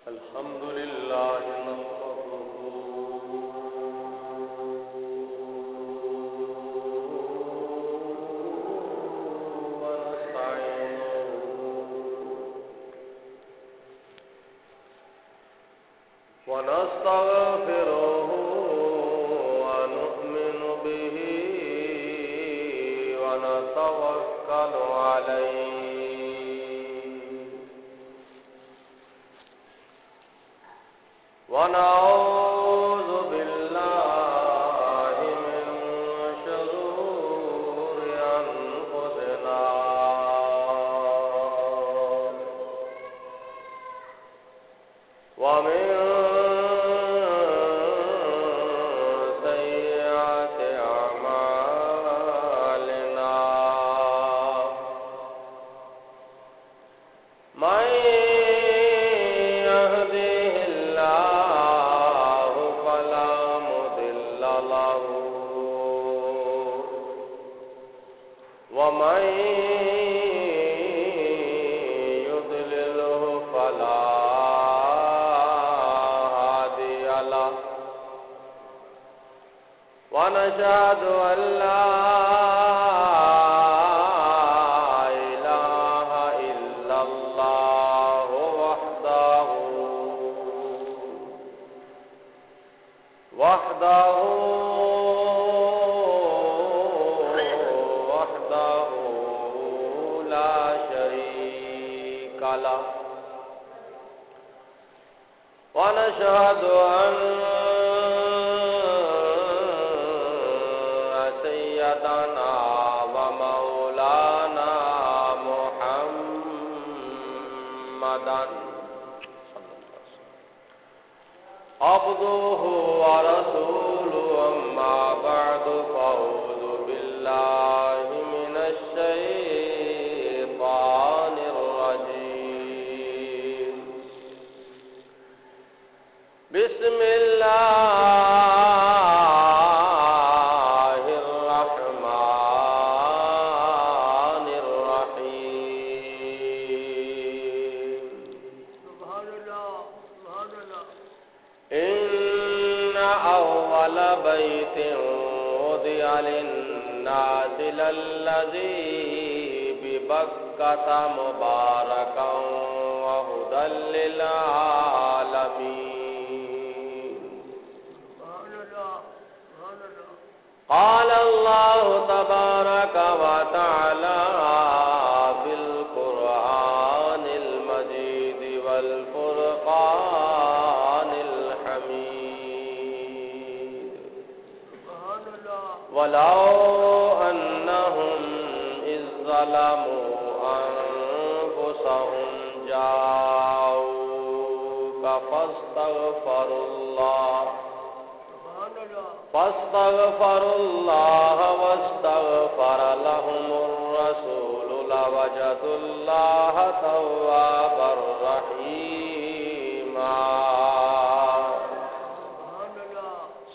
الحمد لله نحمده ونستعينه ونستغفره ونؤمن به ونتوكل عليه ونعوذ بالله من شرور أنفسنا ومن سيئات أعمالنا من يهده الله فلا مضل له ومن يضلله فلا هادي له ونشهد أن لا إله إلا الله وحده لا شريك له ونشهد أن سيدنا ومولانا محمدا عبده ورسوله أما بعد فأعوذ بالله من الشيطان الرجيم بسم الله الرحمن الرحيم سبحان الله إن أول بيت وضع للناس للذي ببكة مباركا وهدى للعالمين قال الله تبارك وتعالى في القرآن المجيد والفرقان الحميد ولو أنهم إذ ظلموا أنفسهم جاءوك فاستغفروا الله واستغفر لهم الرسول لوجدوا الله توابا رحيما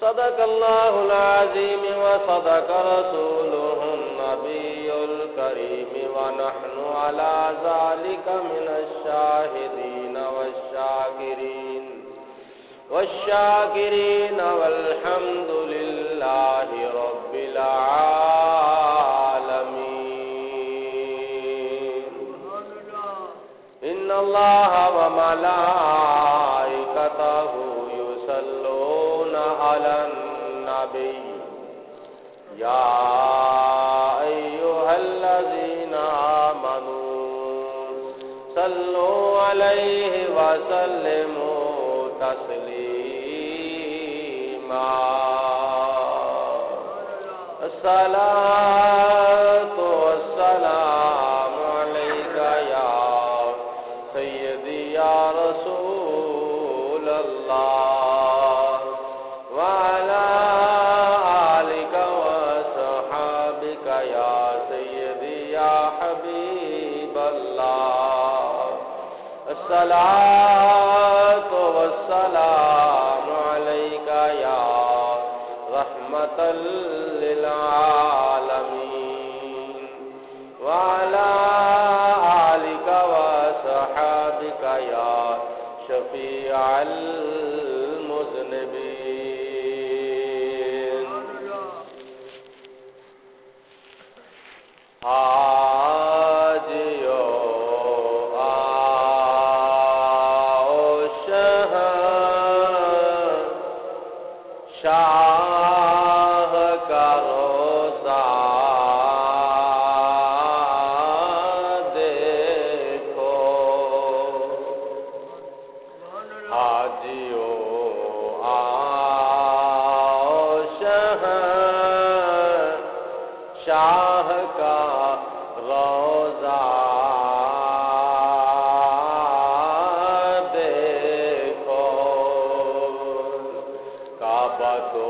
صدق الله العظيم وصدق رسوله النبي الكريم ونحن على ذلك من الشاهدين والشاكرين والحمد لله رب العالمين إن الله وملائكته يصلون على النبي يا أيها الذين آمنوا صلوا عليه وسلموا تسليما الصلاة والسلام عليك يا سيدي يا رسول الله وعلى آلك وصحابك يا سيدي يا حبيب الله الصلاة والسلام عليك يا رحمة للعالمين وعلى شفيع المذنبين حاجیو آؤ شاہ کا روضہ دیکھو حاجیو آؤ شاہ کا روضہ دیکھو کعبہ تو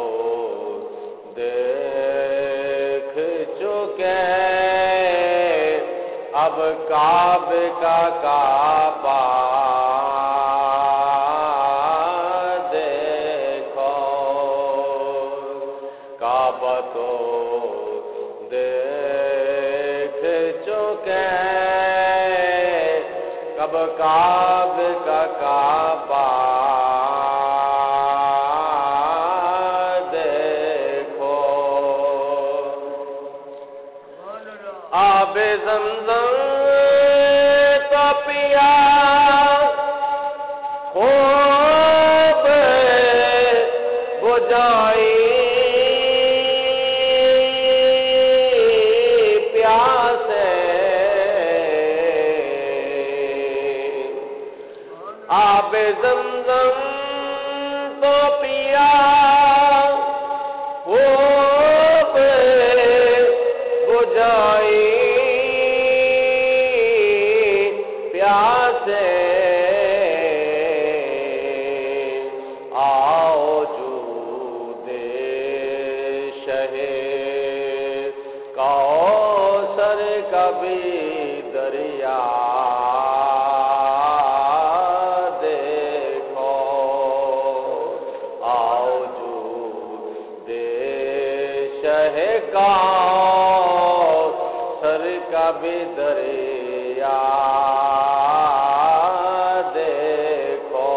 دیکھ چکے اب کعبے کا کعبہ دیکھو کعبہ تو دیکھ چکے کب کعبے کا کعبہ دیکھو آب زمزم تو پیا خوب بجائی آب زمزم تو پیا خوب بجائی پیاسے آؤ جود شہ کوثر کا بھی دریا کوثر کا بھی دریا دیکھو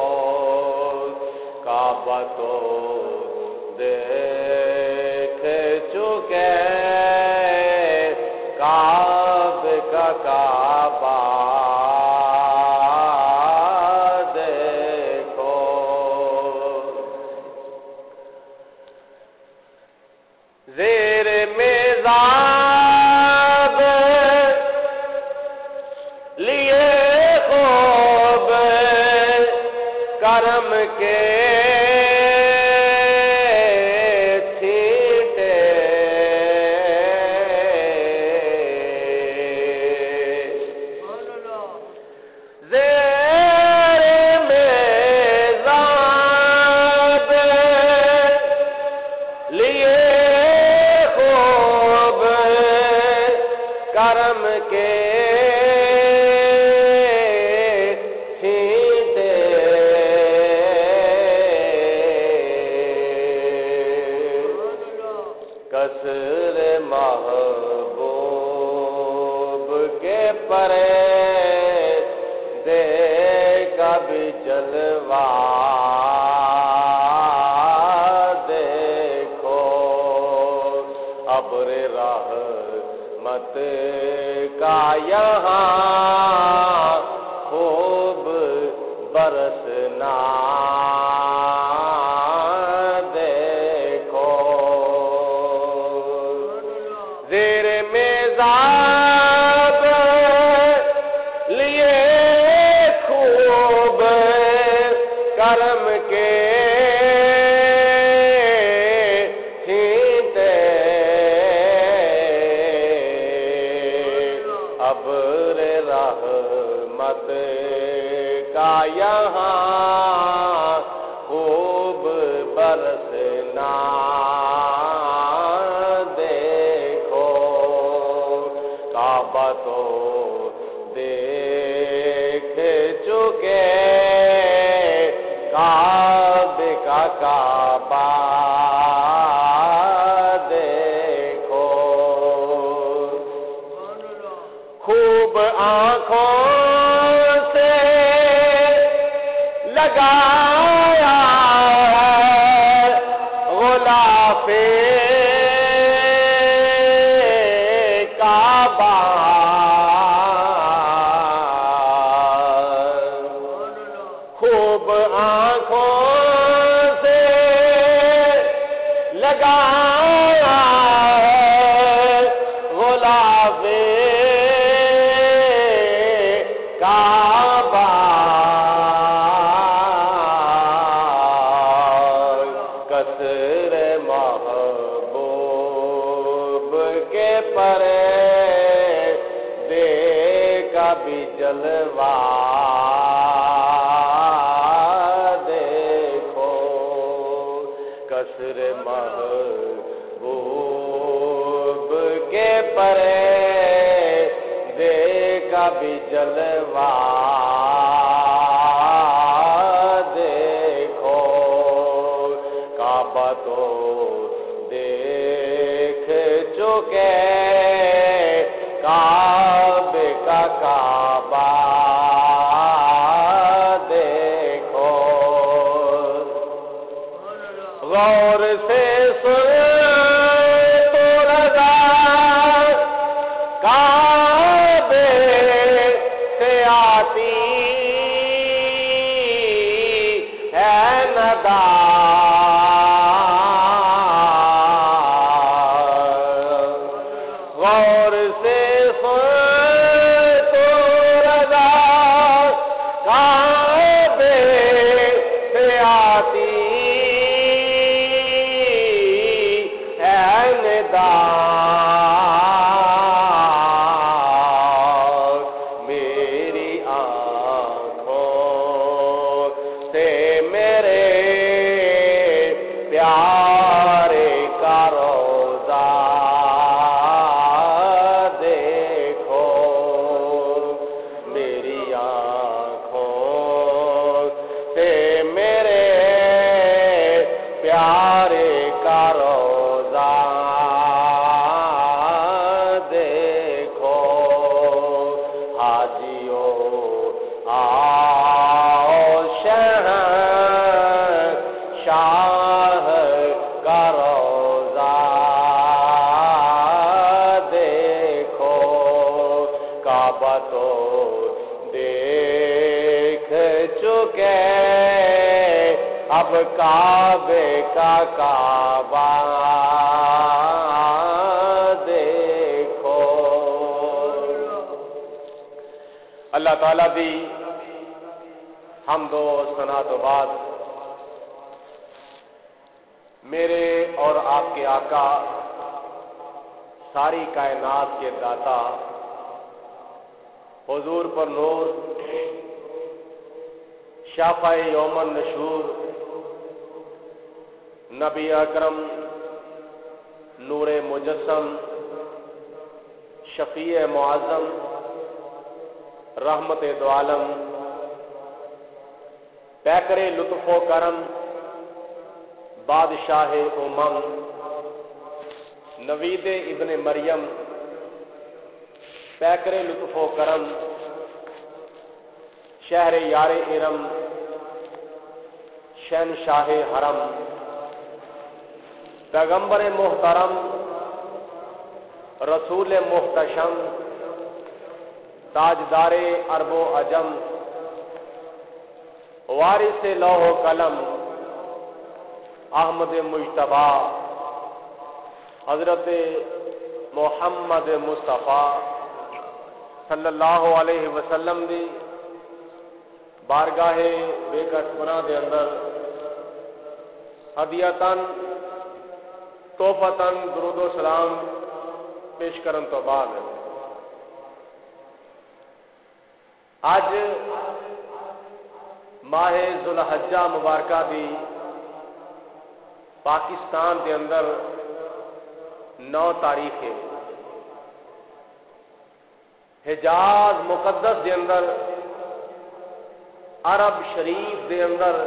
کعبہ تو دیکھ چکے کعبے کا کعبہ دیکھو زیر میزاب لیے خوب کرم کے چھینٹے زیر میزاب لیے کرم کے چھینٹے قصر محبوب کے پرے دیکھا بھی جلوہ دیکھو ابر رحمت کا یہاں خوب برسنا دیکھو زیر میزاب لیے خوب کرم کے ابر رحمت کا یہاں خوب برسنا دیکھو کعبہ تو دیکھ چکے کعبے کا کعبہ دیکھو خوب آنکھوں سے لگا لگایا ہے غلاف کعبہ خوب آنکھوں سے لگایا ہے غلاف کعبہ قصر محبوب کے پردے کا بھی جلوہ دیکھو قصر محبوب کے پردے کا بھی جلوہ دیکھو کعبہ تو دیکھ چکے کعبے کا کعبہ دیکھو غور سے سن تو رضا کعبے سے آتی ہے ندا غور سے سن تو رضا کعبے سے آتی ہے ندا میری آنکھوں سے میرے پیارے کا روضہ دیکھو میری آنکھوں سے میرے پیارے کا روضہ دیکھو حاجیو آؤ شاہ کا روضہ دیکھو کعبہ تو دیکھ چکے اب کعبے کا کعبہ دیکھو اللہ تعالیٰ دی حمد و ثنا تو بعد میرے اور آپ کے آقا ساری کائنات کے داتا حضور پر نور شافع یوم النشور نبی اکرم نور مجسم شفیع معظم رحمت دو عالم پیکر لطف و کرم بادشاہ امم نوید ابن مریم پیکر لطف و کرم شہر یار ارم شہنشاہ حرم پیغمبر محترم رسول محتشم تاجدار عرب و عجم وارث لوح و قلم احمد مجتبی حضرت محمد مصطفیٰ صلی اللہ علیہ وسلم دی بارگاہ بے کٹ پناہ دے اندر ہدیتاً تحفتاً درود و سلام پیش کرن تو بعد آج ماہ ذوالحجہ مبارکہ دی پاکستان دے اندر 9 تاریخ ہے حجاز مقدس دے اندر عرب شریف دے اندر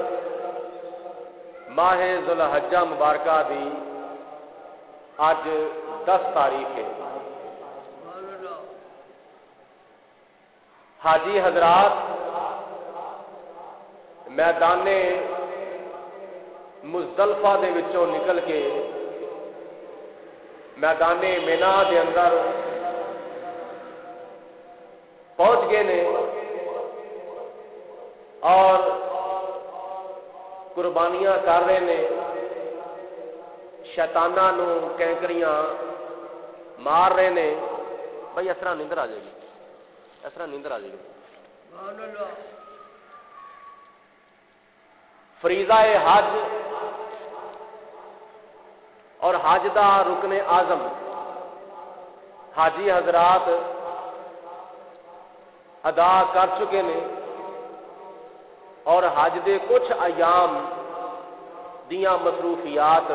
ماہ ذوالحجہ مبارکہ دی آج 10 تاریخ ہے حاجی حضرات میدان مزدلفہ دے وچوں نکل کے میدان مینا دے اندر پہنچ گئے نے اور قربانیاں کر رہے نے، شیطاناں نو کینکریاں مار رہے نے۔ بھائی اس طرح نیندر آ جائے گی، اس طرح نیندر آ جائے گی۔ فریضہ حج اور حج دا رکن اعظم حاجی حضرات ادا کر چکے نے، اور حج دے کچھ ایام دیاں مصروفیات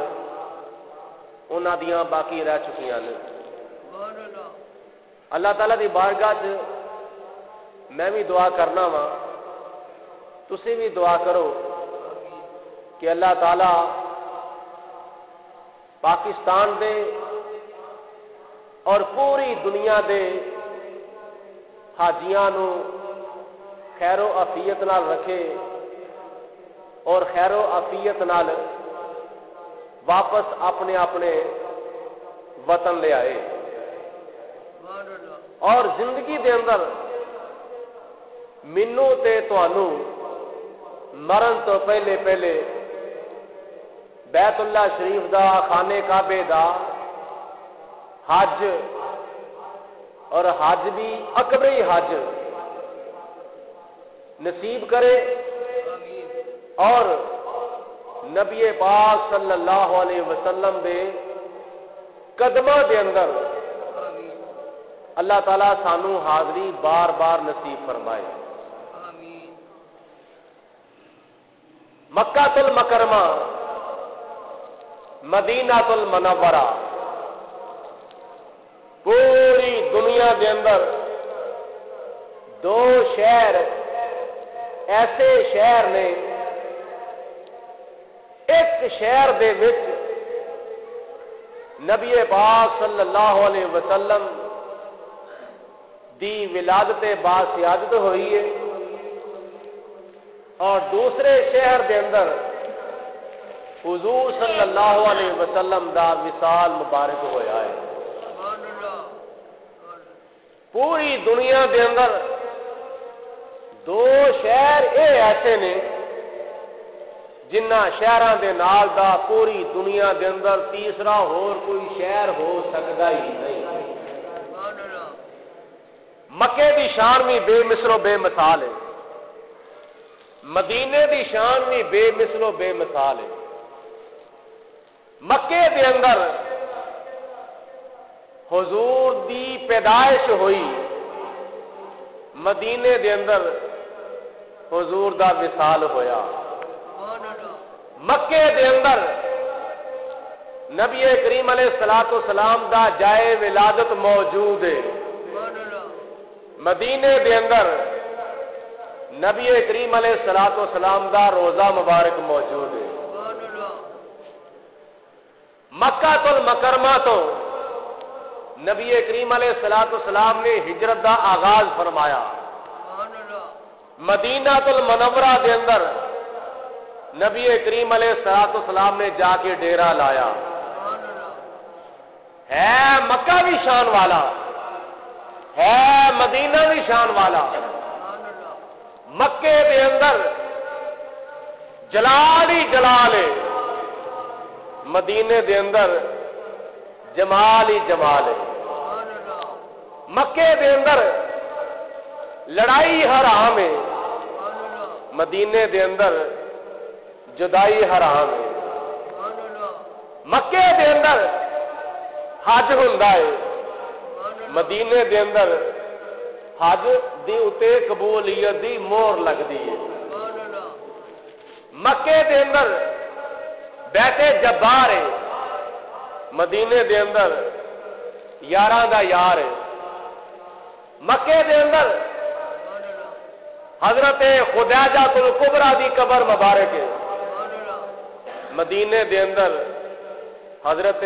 انہاں دیاں باقی رہ چکیاں نے۔ اللہ تعالیٰ دی بارگاہ چ میں بھی دعا کرنا وا، تسی بھی دعا کرو کہ اللہ تعالیٰ پاکستان دے اور پوری دنیا دے حاجیاں نو خیر و عافیت نال رکھے اور خیر و عافیت نال واپس اپنے اپنے وطن لے آئے، اور زندگی دے اندر مینوں تے تانوں مرن تو پہلے پہلے بیت اللہ شریف دا، خانے کعبے دا حج، اور حج بھی اکبری حج نصیب کرے، اور نبی پاک صلی اللہ علیہ وسلم دے قدماں دے اندر اللہ تعالیٰ سانو حاضری بار بار نصیب فرمائے۔ مکہ المکرمہ، مدینہ المنورہ، پوری دنیا دے اندر دو شہر ایسے شہر نے، ایک شہر دے وچ نبی پاک صلی اللہ علیہ وسلم دی ولادت باسعادت ہوئی ہے، اور دوسرے شہر دے اندر حضور صلی اللہ علیہ وسلم دا وصال مبارک ہویا ہے۔ پوری دنیا دے اندر دو شہر اے ایسے نے جنہ شہراں دے نال دا پوری دنیا دے اندر تیسرا ہور کوئی شہر ہو سکتا ہی نہیں۔ مکے دی شان بھی بے مثل و بے مثال ہے، مدینے دی شان بھی بے مثل و بے مثال ہے۔ مکے دے اندر حضور دی پیدائش ہوئی، مدینے دے اندر حضور دا وصال ہویا۔ مکے دے اندر نبی کریم علیہ الصلوۃ والسلام دا جائے ولادت موجود ہے، مدینے دے اندر نبی کریم علیہ الصلوۃ والسلام دا روزہ مبارک موجود ہے۔ مکہ المکرمہ تو نبی کریم علیہ الصلوۃ والسلام نے ہجرت دا آغاز فرمایا، مدینہ المنورہ دے اندر نبی کریم علیہ الصلوۃ والسلام نے جا کے ڈیرا لایا۔ ہے مکہ بھی شان والا، ہے مدینہ بھی شان والا۔ مکے دے اندر جلال ہی جلال ہے، مدینے دے اندر جمال ہی جمال ہے۔ مکے دے اندر لڑائی حرام ہے، مدینے دے اندر جدائی حرام ہے۔ مکے دے اندر حج ہوندا ہے، مدینے دے اندر حج دی اتے قبولیت دی مہر لگدی ہے۔ مکے دے اندر بیت جبار ہے، مدینے دے اندر یاراں دا یار ہے۔ مکے دے اندر حضرت خدیجہ الکبریٰ دی قبر مبارک ہے، مدینے دے اندر حضرت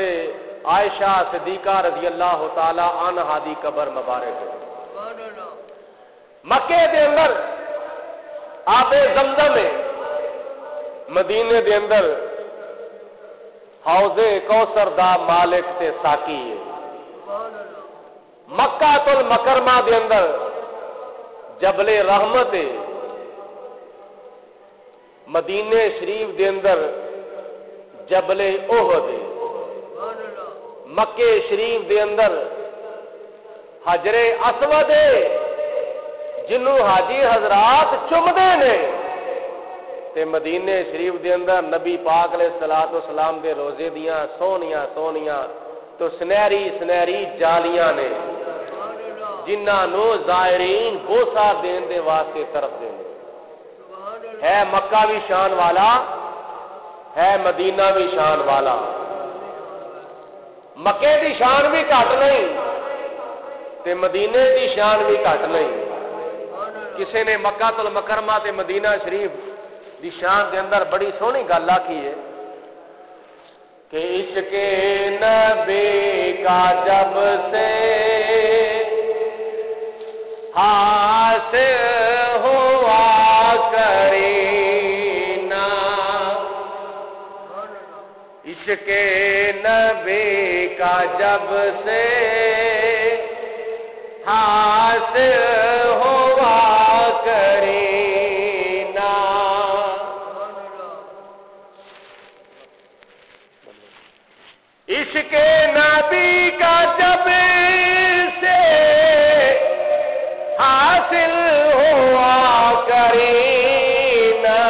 عائشہ صدیقہ رضی اللہ تعالی عنہا دی قبر مبارک ہے۔ مکے دے اندر آب زمزم ہے، مدینے دے اندر حوض کوثر دا مالک تے ساقی ہے. مکہ المکرمہ دے اندر جبل رحمت ہے. مدینے شریف دے اندر جبل احد ہے. مکے شریف دے اندر حجر اسود ہے جنوں حاجی حضرات چومدے نے. تے مدینے شریف دے اندر نبی پاک علیہ الصلوۃ والسلام دے روزے دیاں سونیاں سونیاں تو سنہری سنہری جالیاں نے جنہاں نو زائرین بوسا دین دے واسطے طرف دے. ہے مکہ بھی شان والا ہے مدینہ بھی شان والا. مکے دی شان بھی گھٹ نہیں تے مدینے دی شان بھی گھٹ نہیں. کسی نے مکہ المکرمہ تے مدینہ شریف دی شان دے اندر بڑی سونی گل آکھی ہے کہ عشق نبی کا جب سے حاصل ہوا کرینا. عشق نبی کا جب سے حاصل ہوا کرینا. عشق نبی کا جب سے حاصل ہوا کرینا.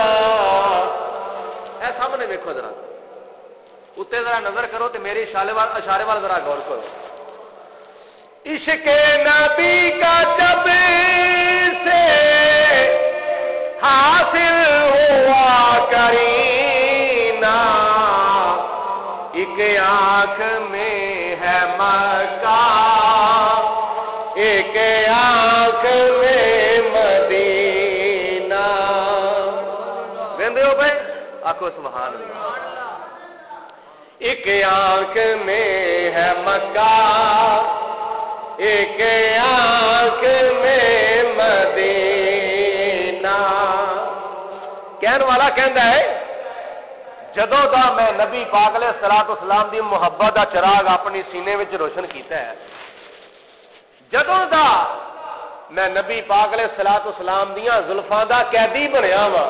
اے سامنے دیکھو ذرا اتنے ذرا نظر کرو تو میری اشارے وال ذرا غور کرو. عشق نبی کا جب سے حاصل ہوا کرینا. ایک آنکھ میں ہے مکہ ایک آنکھ میں مدینہ. ویندے ہو بھائی آکھو سبحان اللہ. ایک آنکھ میں ہے مکہ ایک آنکھ میں مدینہ. کہنے والا کہندا ہے جدوں دا میں نبی پاک علیہ الصلوۃ والسلام دی محبت دا چراغ اپنی سینے وچ روشن کیتا ہے. جدوں دا میں نبی پاک علیہ الصلوۃ والسلام دیاں زلفاں دا قیدی بنیا وا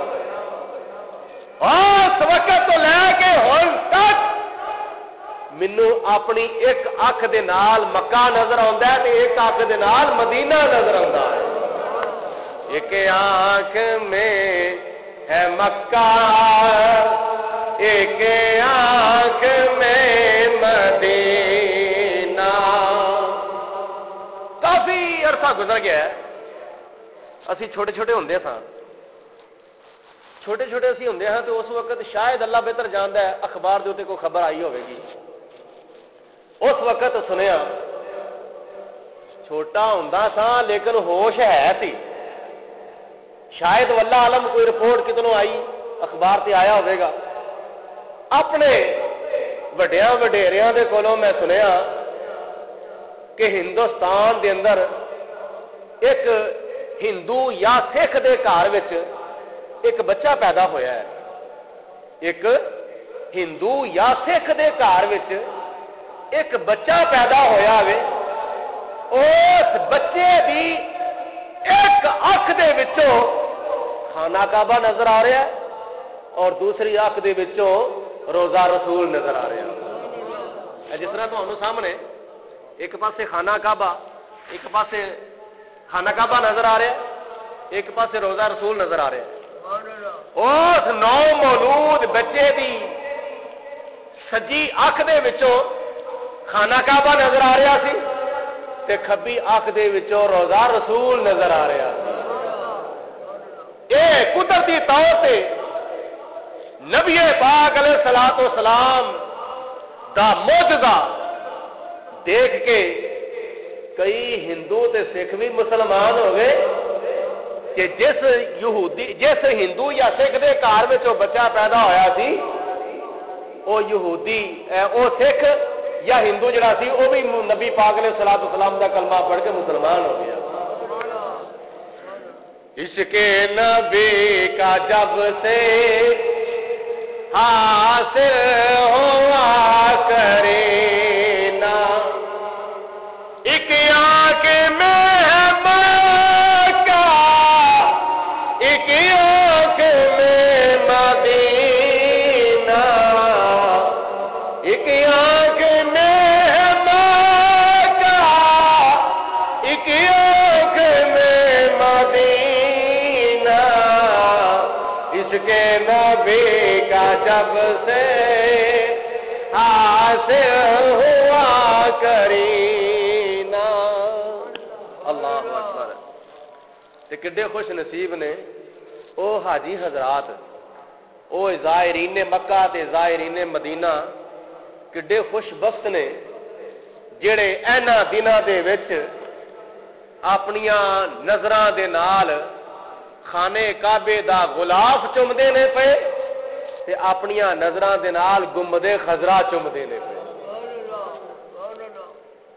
اس وقت تو لے کے ہن تک مینوں اپنی ایک اکھ دے نال مکہ نظر آندا ہے تے ایک اکھ دے نال مدینہ نظر آندا ہے. ایک آنکھ میں ہے مکہ ایک آنکھ میں مدینہ. کافی عرصہ گزر گیا ہے. اسی چھوٹے چھوٹے ہوندے ساں چھوٹے چھوٹے اسی ہوندے ہاں تو اس وقت شاید اللہ بہتر جاندا ہے اخبار دے اوتے کوئی خبر آئی ہوے گی. اس وقت سنیا چھوٹا ہوندا سا لیکن ہوش ہے سی. شاید واللہ عالم کوئی رپورٹ کتنوں آئی اخبار تے آیا ہوئے گا. اپنے وڈیاں وڈیریاں دے کولوں میں سنیا کہ ہندوستان دے اندر ایک ہندو یا سکھ دے گھر وچ ایک بچہ پیدا ہویا ہے. ایک ہندو یا سکھ دے گھر وچ ایک بچہ پیدا ہویا ہے. اس بچے دی ایک اکھ دے وچوں خانہ کعبہ نظر آ رہا ہے اور دوسری اکھ دے وچوں روزہ رسول نظر آ رہا ہے. جس طرح تمہوں سامنے ایک پاسے خانہ کعبہ ایک پاسے خانہ کعبہ نظر آ رہا ہے ایک پاسے روزہ رسول نظر آ رہا ہے. اس نو مولود بچے دی سجی اکھ دے وچوں خانہ کعبہ نظر آ رہا سی تے کھبی اکھ دے وچوں روزہ رسول نظر آ رہا. اے قدرتی طور تے نبی پاک علیہ الصلوۃ والسلام دا معجزہ دیکھ کے کئی ہندو تے سکھ بھی مسلمان ہو گئے کہ جس ہندو یا سکھ دے گھر وچ بچہ پیدا ہویا سی او یہودی او سکھ یا ہندو جڑا سی وہ بھی نبی پاک علیہ الصلوۃ والسلام دا کلمہ پڑھ کے مسلمان ہو گیا. عشق نبی کا جب سے حاصل ہوا کرے نا ایک آنکھ میں مکہ ایک آنکھ میں مدینہ ایک آنکھ میں مکہ ایک آنکھ میں مدینہ اس کے نبی کا جب سے حاصل ہوا کرینا اللہ اکبر تے کڈے خوش نصیب نے او حاجی حضرات او زائرین مکہ تے زائرین مدینہ کڈے خوش بخت نے جڑے اینا دناں دے وچ اپنیاں نظراں دے نال خانے کعبے دا غلاف چومدے نے پے تے اپنیاں نظراں دے نال گنبد خضرا چومدے نے پے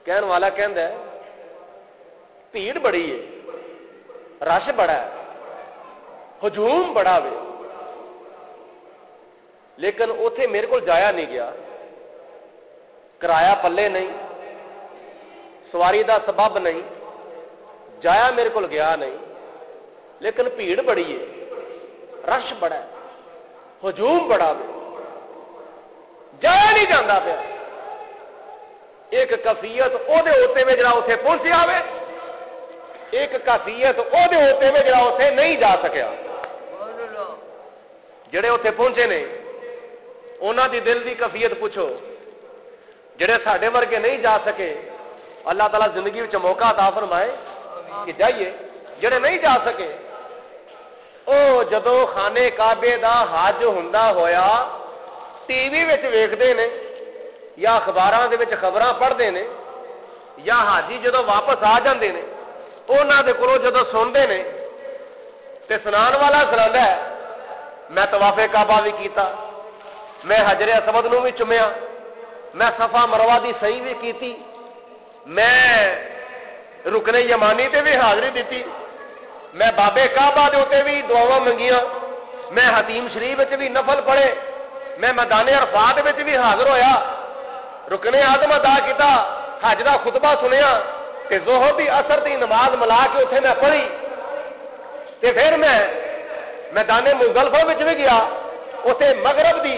کہن والا کہندا ہے بھیڑ بڑی ہے رش بڑا ہے ہجوم بڑا وے لیکن اوتھے میرے کو جایا نہیں گیا کرایہ پلے نہیں سواری دا سبب نہیں جایا میرے کو گیا نہیں لیکن بھیڑ بڑی ہے رش بڑا ہے ہجوم بڑا وے جایا نہیں جاندہ پیا ایک کیفیت او دے ہوتے میں جڑا اتنے پہنچیا ہوئے ایک کیفیت او دے ہوتے میں جڑا اتنے نہیں جا سکیا جڑے اتنے پہنچے نے انہاں دی دل دی کیفیت پوچھو جڑے ساڈے ورگے نہیں جا سکے اللہ تعالیٰ زندگی وچ موقع عطا فرمائے کہ جائیے جڑے نہیں جا سکے او جدو خانے کعبے دا حج ہوندا ہویا ٹی وی وچ ویکھدے نے یا اخباراں دے وچ خبراں پڑھدے نے یا حاجی جدو واپس آ جاندے نے انہاں دے کولوں جدو سنتے نے تے سنان والا سنادا ہے میں طواف کعبہ بھی کیتا میں حجر اسود نو بھی چومیا میں صفا مروہ دی صحیح بھی کیتی میں رکن یمانی تے بھی حاضری دیتی میں بابے کعبہ دے اوتے بھی دعاواں منگیاں میں حتیم شریف وچ بھی نفل پڑھے میں میدان عرفات وچ بھی حاضر ہویا رکن اعظم ادا کیتا حج دا خطبہ سنیا تے ظہر دی اثر دی نماز ملا کے اوتھے میں پڑھی تے پھر میں میدان مزدلفہ وچ بھی گیا اوتھے مغرب دی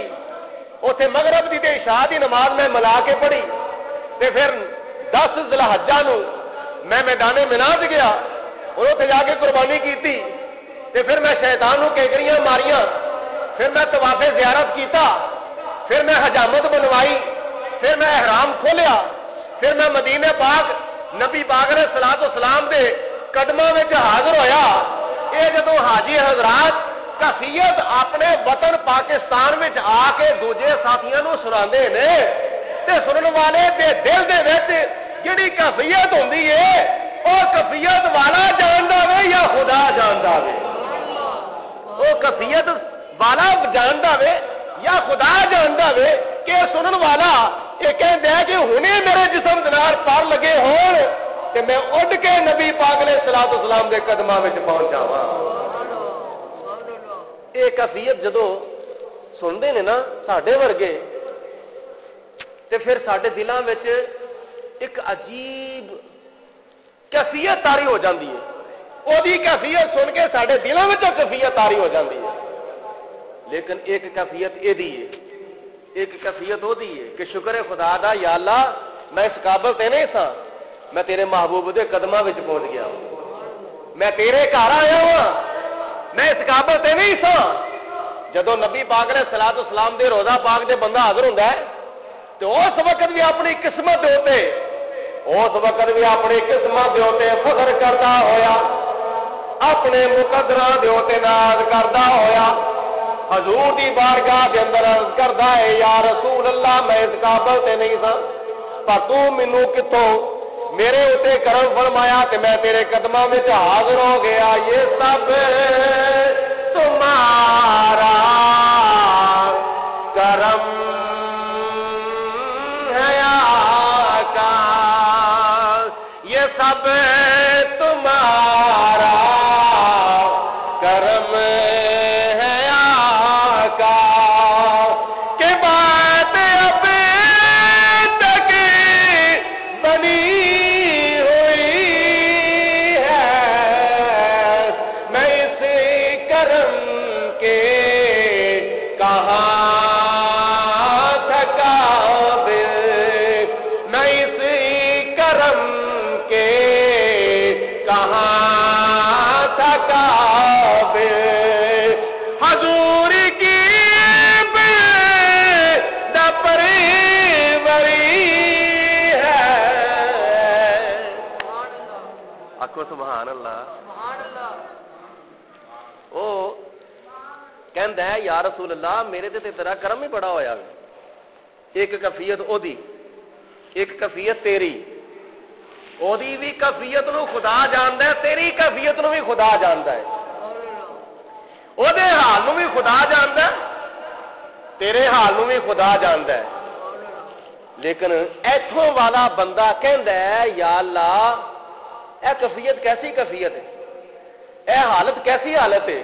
تے عشاء دی نماز میں ملا کے پڑھی تے پھر 10 ذی الحجہ نو میں میدان منا وچ گیا اور اوتھے جا کے قربانی کیتی تے پھر میں شیطان نو کیکریاں ماریاں پھر میں طواف زیارت کیتا پھر میں حجامت بنوائی پھر میں احرام کھولیا پھر میں مدینہ پاک نبی پاک علیہ الصلوۃ والسلام دے قدماں وچ حاضر ہویا اے جدوں حاجی حضرات کیفیت اپنے وطن پاکستان وچ آ کے دوجے ساتھیاں نو سناندے نے تے سنن والے دے دل دے وچ جڑی کیفیت ہوندی ہے او کیفیت والا جاندا وے یا خدا جاندا وے او کیفیت والا جاندا وے یا خدا جاندا وے کہ سنن والا یہ کہندا ہے کہ ہنے میرے جسم دے نال پر لگے ہون تے میں اڈ کے نبی پاک علیہ الصلوۃ والسلام دے قدماں وچ پہنچ جاواں یہ کیفیت جدو سنتے ہیں نا ساڈے ورگے تے پھر ساڈے دلاں وچ ایک عجیب کیفیت تاری ہو جاندی ہے او دی کیفیت سن کے ساڈے دلاں وچ کیفیت تاری ہو جاندی ہے لیکن ایک کیفیت اے دی ہے ایک کیفیت وہ دی ہے کہ شکر ہے خدا دا یا اللہ میں اس قابل تے نہیں سا میں تیرے محبوب دے قدماں وچ پہنچ گیا میں تیرے گھر آیا ہوں میں اس قابل تے نہیں سا جدو نبی پاک علیہ الصلوۃ والسلام دے روضہ پاک دے بندہ حاضر ہوندا ہے تو اس وقت بھی اپنی قسمت دے اوتے فخر کردا ہویا اپنے مقدراں دے اوتے ناز کردا ہویا حضور دی بارگاہ دے اندر عرض کردا ہے یا رسول اللہ میں اس قابل تے نہیں سا پر تو مینوں کتوں میرے اوتے کرم فرمایا تے میں تیرے قدماں وچ حاضر ہو گیا یہ سب تمہارا کرم ہے آقا یہ سب تمہارا کرم ہے آقا کہ اللہ وہ کہندا ہے یا رسول اللہ میرے تے تیرا کرم ہی بڑا ہویا ایک کیفیت او دی ایک کیفیت تیری او دی بھی کیفیت نو خدا جاندا ہے تیری کیفیت نو بھی خدا جاندا ہے او دے حال نو بھی خدا جاندا ہے تیرے حال نو بھی خدا جاندا ہے لیکن ایتھوں والا بندہ کہندا ہے یا اللہ اے کیفیت کیسی کیفیت ہے اے حالت کیسی حالت ہے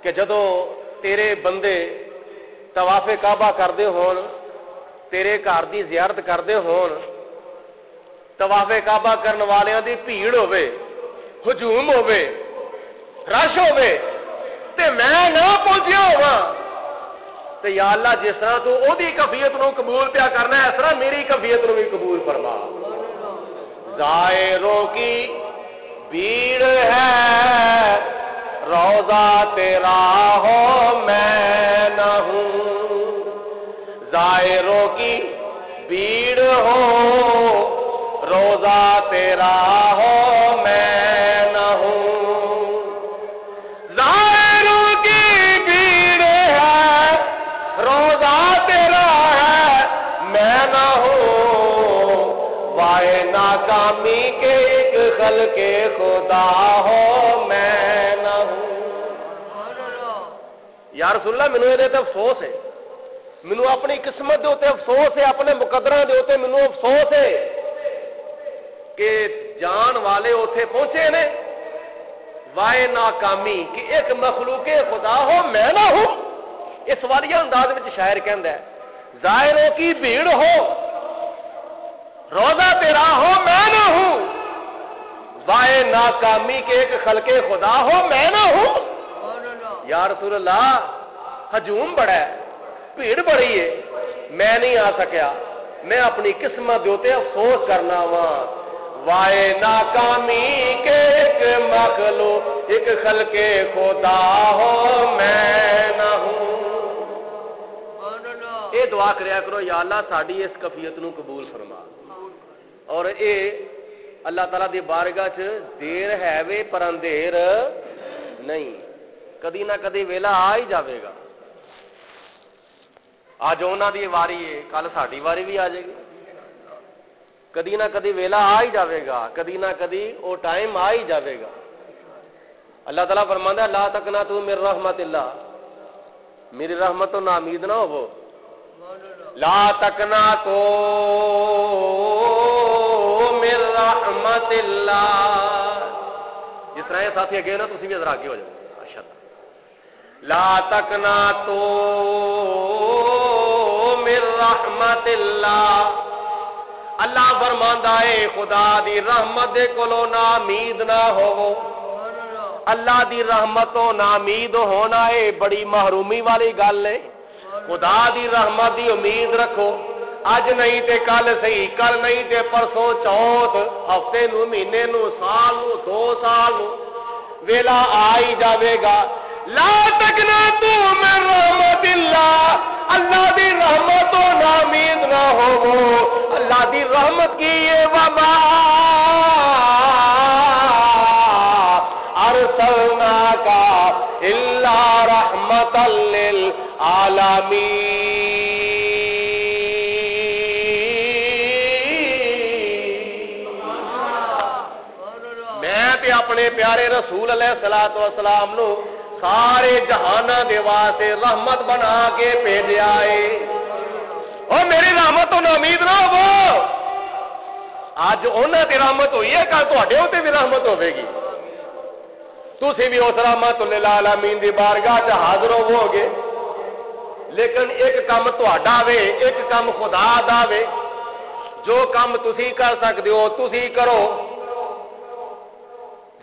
کہ جدوں تیرے بندے طواف کعبہ کردے ہون تیرے گھر دی زیارت کردے ہون طواف کعبہ کرن والیاں دی بھیڑ ہوے ہجوم ہوے رش ہوے تے میں نہ پہنچیا ہواں تے یا اللہ جس طرح تو او دی کیفیت نو قبول پیا کرنا ہے اس طرح میری کیفیت نو بھی قبول فرما زائروں کی بھیڑ ہے روضہ تیرا ہو میں نہ ہوں زائروں کی بھیڑ ہو روضہ تیرا ہو میں نہ ہوں زائروں کی بھیڑ ہے روضہ تیرا ہے میں نہ ہوں وائے ناکامی کے ایک خلق خدا ہو میں نہ ہوں یا رسول اللہ مینوں یہ افسوس ہے مینوں اپنی قسمت دے اوتے افسوس ہے اپنے مقدراں دے اوتے مینوں افسوس ہے کہ جان والے اوتھے پہنچے نے وائے ناکامی کہ ایک مخلوق خدا ہو میں نہ ہوں اس والیہ انداز وچ شاعر کہندا ہے زائروں کی بھیڑ ہو روضہ تیرا ہو میں نہ ہوں وائے ناکامی کے ایک خلق خدا ہو میں نہ ہوں یا رسول اللہ ہجوم بڑا ہے بھیڑ بڑی ہے میں نہیں آ سکیا میں اپنی قسمت دیتے افسوس کرنا وا وائے ناکامی کے ایک مخلوق ایک خلق خدا ہو میں نہ ہوں اے دعا کریا کرو یا اللہ ساڈی اس کیفیت نو قبول فرما اور اے اللہ تعالیٰ دی بارگاہ چ دیر ہے وے پر اندھیر نہیں کدی نہ کدی ویلا آ ہی جاوے گا آج انہاں دی واری ہے کل ساڈی واری بھی آ جائے گی کدی نہ کدی ویلا آ ہی جاوے گا کدی نہ کدی او ٹائم آ ہی جاوے گا اللہ تعالیٰ فرماندا ہے لا تقنطوا من رحمت اللہ میری رحمت تو ناامید نہ ہو لا تقنطوا من رحمت اللہ جس طرح یہ ساتھی اگے نا تسی بھی ذرا آگے ہو جاؤ لا تقنطوا من رحمت اللہ اللہ فرماندا ہے خدا دی رحمت دے کولو نا امید نہ ہوو اللہ دی رحمت تو نا امید ہونا ہے بڑی محرومی والی گل ہے خدا دی رحمت دی امید رکھو اج نہیں تے کل صحیح کل نہیں تے پرسوں چوتھ ہفتے نو مہینے نو سال نو 2 سال نو ویلا آ ہی جاوے گا لا تقنطوا من رحمت اللہ اللہ دی رحمت تو نامید نہ ہو اللہ دی رحمت کی یہ وبا ارسلناک الا رحمت للعالمین میں تے اپنے پیارے رسول علیہ الصلوۃ والسلام نو سارے جہاناں دے واسطے رحمت بنا کے بھیجیا ہے او میری رحمت تو امید نہ ہو اج انہاں تے رحمت ہوئی ہے کل تواڈے اوتے بھی رحمت ہوے گی تسی بھی اس رحمت للعالمین دی بارگاہ چ حاضر ہوو گے لیکن ایک کام تہاڈا وے ایک کام خدا دا وے جو کام تسی کر سکدے ہو تسی کرو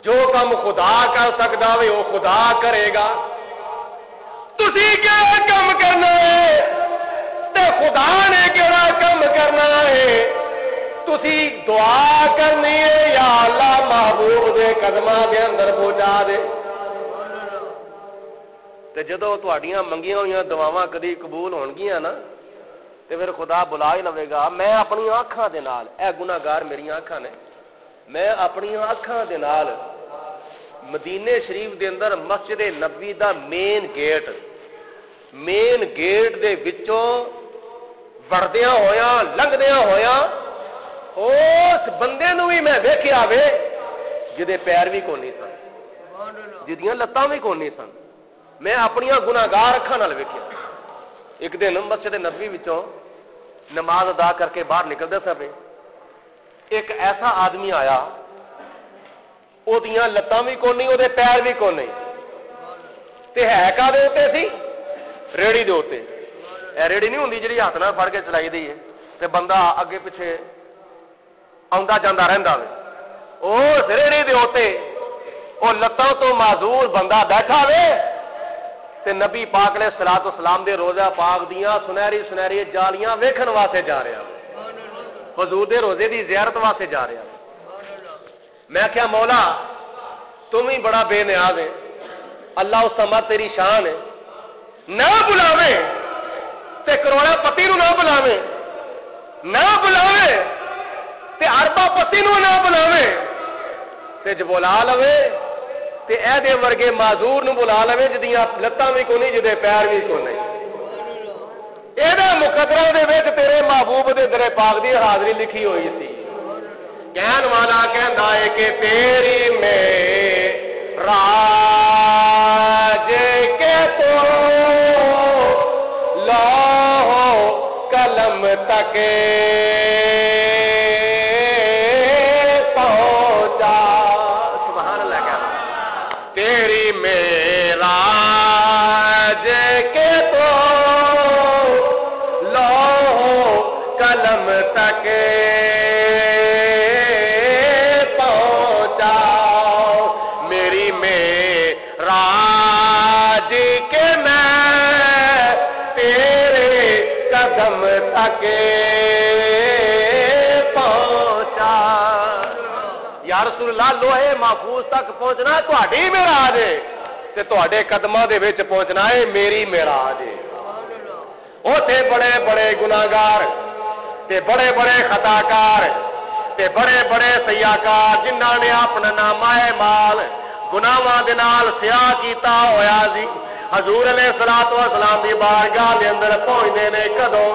جو کام خدا کر سکتا وے وہ خدا کرے گا تسی کیڑا کام کرنا ہے تے خدا نے کیڑا کام کرنا ہے تسی دعا کرنی ہے یا اللہ محبوب دے قدماں دے اندر پہنچا دے تے جدوں تہاڈیاں منگیاں ہوئیاں دعاواں کدی قبول ہون گیاں نا تے پھر خدا بلا ہی لوے گا میں اپنی آنکھاں دے نال اے گناہگار میری آنکھاں نے میں اپنی اکھاں دے نال مدینے شریف دے اندر مسجد نبوی دا مین گیٹ دے وچوں وڑدیاں ہویاں لنگدیاں ہویاں اس بندے نو بھی میں ویکھیا وے جدے پیر بھی کونی سن جدیاں لتاں بھی کونی سن میں اپنی گناہگار اکھاں نال ویکھیا ایک دن مسجد نبوی وچوں نماز ادا کر کے باہر نکلدے سن ایک ایسا آدمی آیا او دیاں لتاں بھی کونی او دے پیر بھی کونی تے ہے کا دے اوتے سی ریڑی دے اوتے اے ریڑی نہیں ہوندی جڑی ہاتھ نال پھڑ کے چلائی دی ہے تے بندہ اگے پیچھے آندا جاندا رہندا وے اس ریڑی دے اوتے او لتاں تو معذور بندہ بیٹھا وے تے نبی پاک علیہ الصلوۃ والسلام دے روزہ پاک دیاں سنہری سنہری جالیاں ویکھن واسطے جا رہا حضور دے روزے دی زیارت واسطے جا رہا میں کہا مولا تم ہی بڑا بے نیاز ہے اللہ اس سمت تیری شان ہے نہ بلاوے تے کروڑا پتی نو نہ بلاوے نہ بلاوے تے اربا پتی نو نہ بلاوے تے جو بلا لوے تے اے دے ورگے معذور نو بلا لوے جدیاں لتاں بھی کونی جدے پیر بھی کونی اے دا مقدرہ دے وچ تیرے محبوب دے در پاک دی حاضری لکھی ہوئی سی کہن والا کہندا ہے کہ تیری معراج کے تو لوح قلم تک پہنچا سبحان اللہ کہنا تیری معراج کے تو لوح قلم تک پہنچا یا رسول اللہ لوہے محفوظ تک پہنچنا تہاڈی معراج ہے تے تہاڈے قدماں دے وچ پہنچنا ہے میری معراج ہے اوتھے بڑے بڑے گناہگار تے بڑے بڑے خطاکار تے بڑے بڑے سیاکار جنہاں نے اپنا نامہ مال گناہاں دے نال سیاہ کیتا ہویا سی حضور علیہ الصلوۃ والسلام دی بارگاہ دے اندر پہنچدے نے کدوں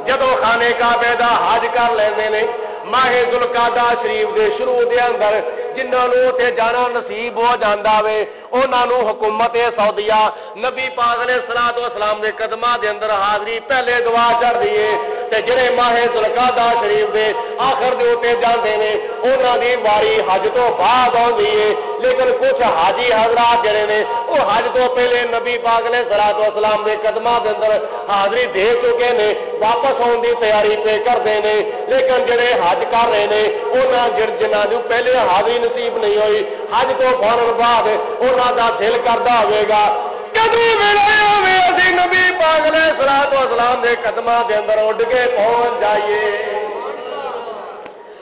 جدوں خانے کعبے دا حج کر لیندے نے ماہ ذوالقعدہ شریف دے شروع دے اندر جنہاں نوں تے جانا نصیب ہو جاندا وے انہاں نوں حکومت سعودیہ نبی پاک علیہ الصلوۃ والسلام دے قدماں دے اندر حاضری پہلے دعا چڑھ دیے تے جڑے ماہ ذوالقعدہ شریف دے آخر دے اوتے جاندے نے انہاں دی واری حج تو بعد ہوندی ہے لیکن کچھ حاجی حضرات جڑے نے او حج تو پہلے نبی پاک علیہ الصلوۃ والسلام دے قدماں دے اندر حاضری دے چکے نے واپس آن دی تیاری پہ کردے نے لیکن جڑے حج کر رہے نے انہاں جنہاں نوں پہلے حاضری نصیب نہیں ہوئی حج تو فوراً بعد انہاں دا دل کردا ہوے گا کدوں ویلا ہوے اسی نبی پاک علیہ الصلوۃ والسلام دے قدماں دے اندر اڈ کے پہنچ جائیے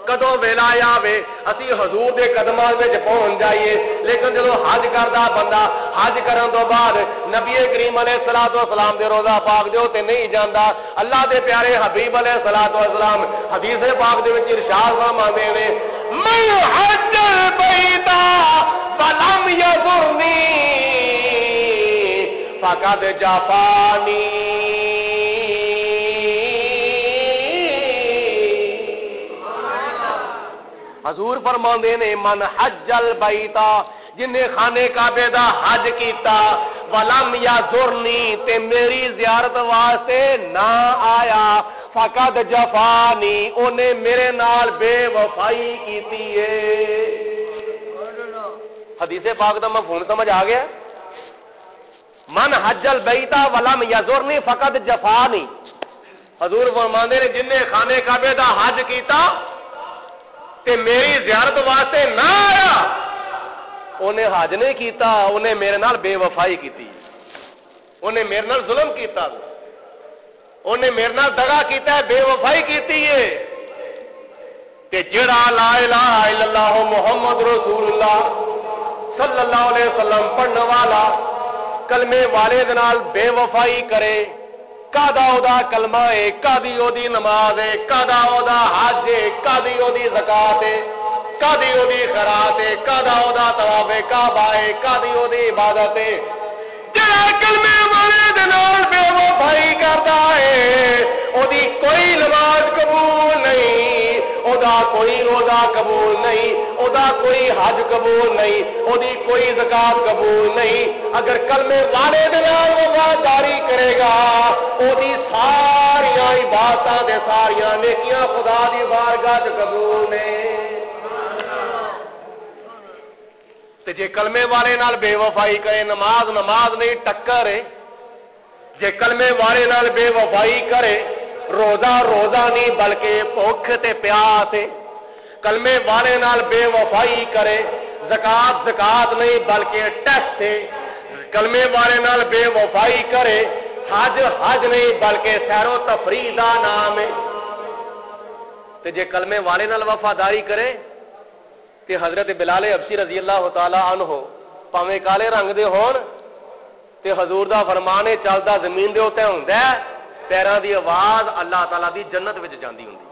کدوں ویلا آوے اسی حضور دے قدماں وچ پہنچ جائیے لیکن جدوں حج کردا بندہ حج کرن تو بعد نبی کریم علیہ الصلوۃ والسلام دے روضہ پاک دے اوتے نہیں جاندا اللہ دے پیارے حبیب علیہ الصلوۃ والسلام حدیث پاک دے وچ ارشاد فرماندے نے من حج البیت فلم یزرنی فقد جفانی حضور فرماندے نے من حج البیت جن نے خانے کعبے دا حج کیتا ولم یزرنی تے میری زیارت واسطے نہ آیا فقد جفانی اونے میرے نال بے وفائی کیتی ہے حدیث پاک دا مفہوم سمجھ آ گیا من حج البیت ولم یزرنی فقد جفانی حضور فرماندے نے جن نے خانے کعبے دا حج کیتا تے میری زیارت واسطے نہ آیا انہیں حج نہیں کیتا انہیں میرے نال بے وفائی کیتی انہیں میرے نال ظلم کیتا انہیں میرے نال دغا کیتا ہے بے وفائی کیتی ہے تے جڑا لا الہ الا اللہ محمد رسول اللہ صلی اللہ علیہ وسلم پڑھنے والا کلمے والے دے نال بے وفائی کرے کادا او دا کلمہ ہے کادی او دی نماز ہے کادا او دا حج ہے کادی او دی زکات ہے کدی وہی خیرات ہے، کدا وہدا طواف کعبہ ہے، کدی وہی عبادت ہے۔ جڑا کلمے والے دے نال بے وفائی کردا ہے اودی کوئی نماز قبول نہیں، ادا کوئی روزہ قبول نہیں، ادا کوئی حج قبول نہیں، اودی کوئی زکات قبول نہیں۔ اگر کلمے والے دے نال وفاداری کرے گا اودی ساریاں عبادتاں تے ساریاں نیکیاں خدا دی بارگاہ وچ قبول نے۔ تے جے کلمے والے نال بے وفائی کرے، نماز نماز نہیں ٹکر ہے۔ جے کلمے والے نال بے وفائی کرے، روزہ روزہ نہیں بلکہ بھوک تے پیاس ہے۔ کلمے والے نال بے وفائی کرے، زکات زکات نہیں بلکہ ٹیکس ہے۔ کلمے والے نال بے وفائی کرے، حج حج نہیں بلکہ سیر و تفریح دا نام ہے۔ تے جے کلمے والے نال وفاداری کرے کہ حضرت بلال حبشی رضی اللہ تعالی عنہ پاویں کالے رنگ دے ہون تے حضور دا فرمان ہے چلدا زمین دے اوتے ہوندا ہے، پیراں دی آواز اللہ تعالی دی جنت وچ جاندی ہوندی۔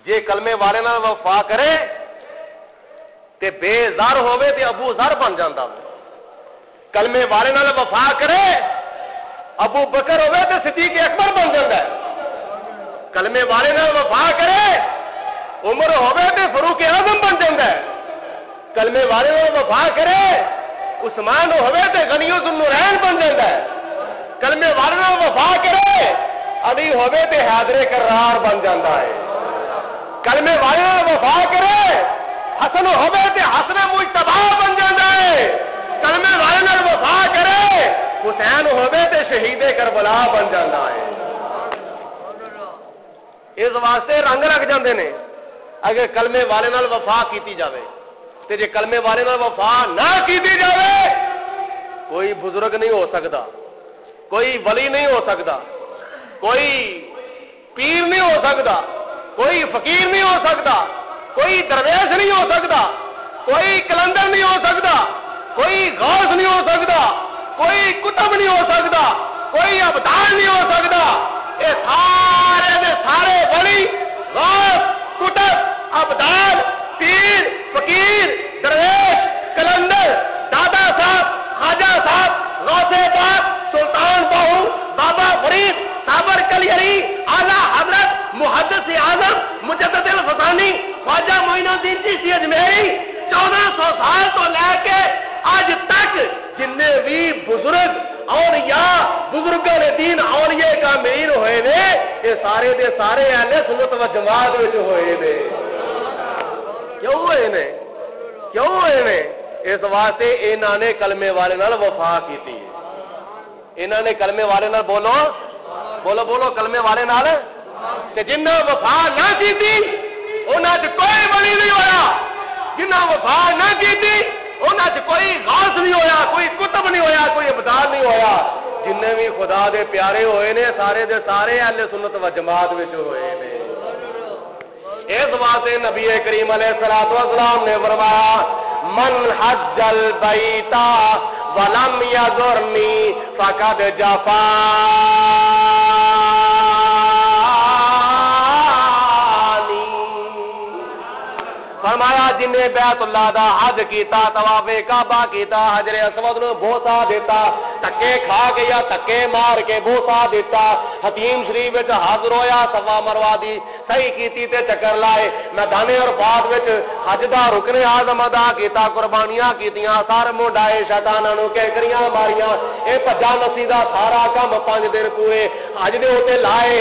جے کلمے والے نال وفا کرے تے بے زر ہوے تے ابو ذر بن جاندا۔ کلمے والے نال وفا کرے ابو بکر ہوے تے صدیق اکبر بن جاندا ہے۔ کلمے والے نال وفا کرے عمر ہوے تے فاروق اعظم بن جاندا ہے۔ کلمے والے نال وفا کرے عثمان ہوے تے غنی ذوالنورین بن جاندا ہے۔ کلمے والے نال وفا کرے علی ہوے تے حیدر کرار بن جاندا ہے۔ کلمے والے نال وفا کرے حسن ہوے تے حسن مجتبی بن جاندا ہے۔ کلمے والے نال وفا کرے حسین ہوے تے شہید کربلا بن جاندا ہے۔ اس واسطے رنگ رکھ جاندے نے اگر کلمے والے نال وفا کیتی جاوے تے جے کلمے والے نال وفا نہ کیتی جاوے کوئی بزرگ نہیں ہو سکتا، کوئی ولی نہیں ہو سکتا، کوئی پیر نہیں ہو سکتا، کوئی فقیر نہیں ہو سکتا، کوئی درویش نہیں ہو سکتا، کوئی کلندر نہیں ہو سکتا، کوئی غوث نہیں ہو سکتا، کوئی کتب نہیں ہو سکتا، کوئی ابدال نہیں ہو سکتا۔ یہ سارے دے سارے ولی غوث کتب ابدال پیر فقیر درویش کلندر دادا صاحب خواجہ صاحب غوث پاک سلطان بہو بابا فرید صابر کلیری اعلیٰ حضرت محدث اعظم مجدد الفسانی خواجہ معین الدین چشتی اجمیری 1400 سال تو لے کے آج تک جتنے بھی بزرگ اولیاء بزرگوں نے دین اولیاء کا امیر ہوئے نے یہ سارے دے سارے اہل سنت و جماعت وچ ہوئے نے۔ کیوں ہوئے نے؟ کیوں ہوئے نے؟ اس واسطے انہاں نے کلمے والے نال وفا کیتی ہے۔ انہاں نے کلمے والے نال بولو بولو بولو کلمے والے نال تے جنہاں وفا نہ کیتی انہاں تے کوئی ولی نہیں ہویا، جنہاں وفا نہ کیتی انہاں تے کوئی غوث نہیں ہویا، کوئی کتب نہیں ہویا، کوئی ابدال نہیں ہویا۔ جننے بھی خدا دے پیارے ہوئے نے سارے دے سارے اہل سنت و جماعت وچ ہوئے نے۔ اس واسطے نبی کریم علیہ الصلوۃ والسلام نے فرمایا من حج البیت ولم یزرنی فقد جفانی۔ فرمایا جن نے بیت اللہ دا حج کیتا طواف کعبہ کیتا حجر اسود نو بوسا دیتا تکے کھا کے یا تکے مار کے بوسا دیتا حتیم شریف وچ حاضر ہویا صفا مروہ دی صحیح کیتی تے چکر لائے میدان عرفات وچ حج دا رکن اعظم ادا کیتا قربانیاں کیتیاں سار منڈائے شیطاناں نو کیکریاں ماریاں اے بھجا نسی دا سارا کم 5 دن پورے حج دے اوتے لائے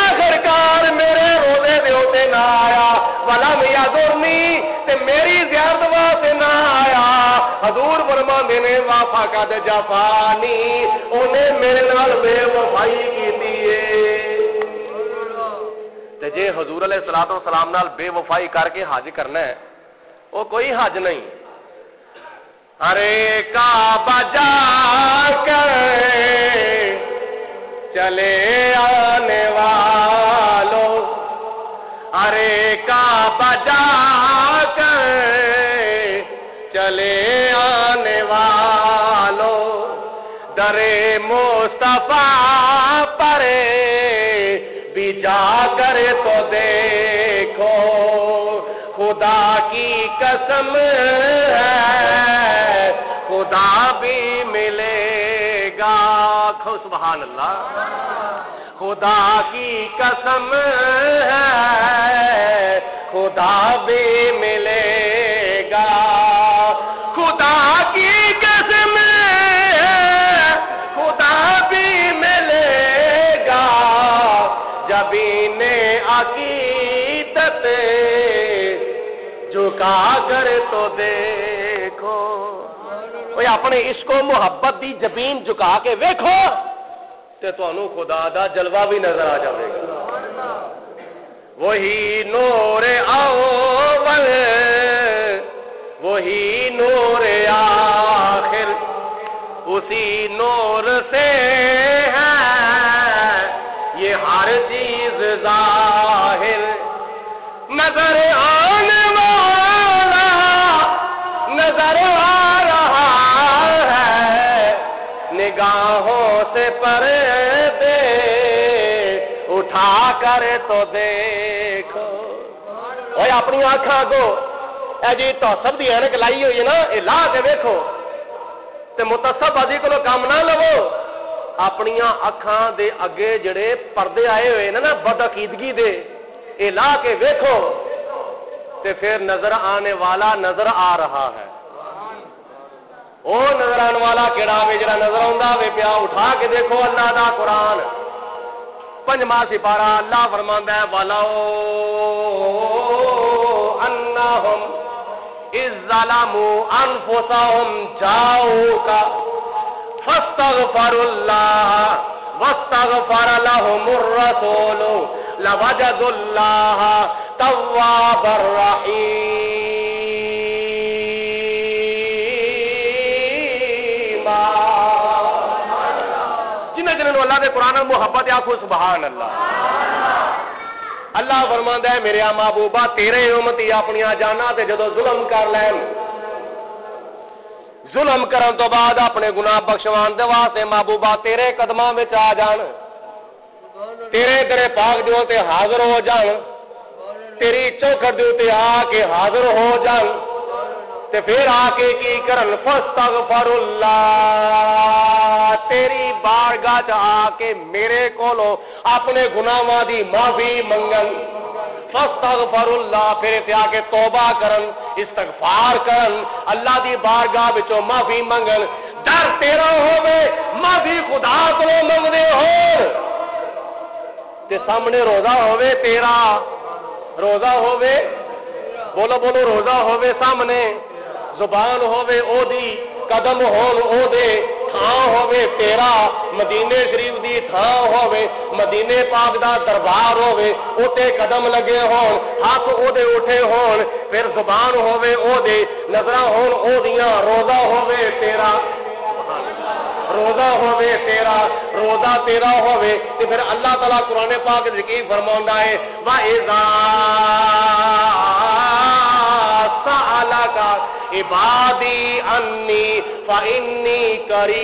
آخرکار میرے روزے دے اوتے نہ آیا ولم یزرنی تے میری زیارت واسطے نہ آیا۔ حضور فرماندے نے وفا قد جفانی اونے میرے نال بے وفائی کیتی ہے۔ تے جے حضور علیہ الصلوۃ والسلام نال بے وفائی کر کے حج کرنا ہے او کوئی حج نہیں۔ ارے کعبہ جا کر چلے آنے والوں، ارے کعبہ جا کر چلے آنے والوں، در مصطفیٰ پر بھی جا کر تو دیکھو خدا کی قسم ہے خدا بھی ملے گا. سبحان اللہ. خدا کی قسم ہے خدا بھی ملے گا. خدا کی قسم ہے خدا بھی ملے گا. جب انہیں عقیدت جھکا کر تو دیکھو. اپنے عشق و محبت دی جبین جھکا کے ویکھو تے تانوں خدا دا جلوہ بھی نظر آ جائے گا. وہی نور اول وہی نور آخر اسی نور سے ہے یہ ہر چیز ظاہر. نظر آنے والا نظر آ رہا ہے نگاہوں سے پردے اٹھا کر تو دیکھو. اوے اپنی آنکھاں کو اے جی تو سب دی اینک لائی ہوئی ہے نا اے لا کے ویکھو تے متصب بازی کو کام نہ لو. اپنی اکھاں دے اگے جڑے پردے آئے ہوئے نا بدعقیدگی دے اے لا کے ویکھو تے پھر نظر آنے والا نظر آ رہا ہے. او نظر آنے والا کیڑا وے جڑا نظر آوندا وے پیا اٹھا کے دیکھو اللہ دا قرآن 5واں سپارہ. اللہ فرماندا ہے وَلَوْ أَنَّهُمْ إِذ ظَّلَمُوا أَنفُسَهُمْ جَاءُوكَ فَاسْتَغْفَرُوا اللَّهَ وَاسْتَغْفَرَ لَهُمُ الرَّسُولُ لَوَجَدُوا اللَّهَ تَوَّابًا رَّحِيمًا. جنہوں اللہ دے قرآن محبت آخو سبحان اللہ. اللہ فرماندا ہے میرے محبوبہ تیرے امتی اپنی جانا تے جدو ظلم کر لین ظلم کرن تو بعد اپنے گناہ بخشوان دے واسطے محبوبہ تیرے قدماں وچ آ جان تیرے درے پاک دیو تے حاضر ہو جان تیری چوکھٹ دیو تے آ کے حاضر ہو جان تے پھر آ کے کی کرن فاستغفر اللہ تیری بارگاہ چ آ کے میرے کولو اپنے گناہاں دی معافی منگن. فاستغفر اللہ پھر تے آ کے توبہ کرن استغفار کرن اللہ دی بارگاہ وچوں معافی منگن. ڈر تیرا ہوے معافی خدا کولوں منگدے ہو تے سامنے روزہ ہوے تیرا روزہ ہوے بولو بولو روزہ ہوے سامنے زبان ہوے او دی قدم ہون او دے تھان ہوے تیرا مدینے شریف دی تھان ہوے مدینے پاک دا دربار ہوے اوتے قدم لگے ہون ہاتھ او دے اٹھے ہون پھر زبان ہوے او دے نظراں ہون او دیاں روزہ ہوے تیرا روزہ ہوے تیرا روزہ تیرا ہوے تے پھر اللہ تعالی قرآن پاک وچ کی فرماوندا ہے وَإِذَا سَأَلَكَ عِبَادِي عَنِّي فَإِنِّي قَرِيبٌ.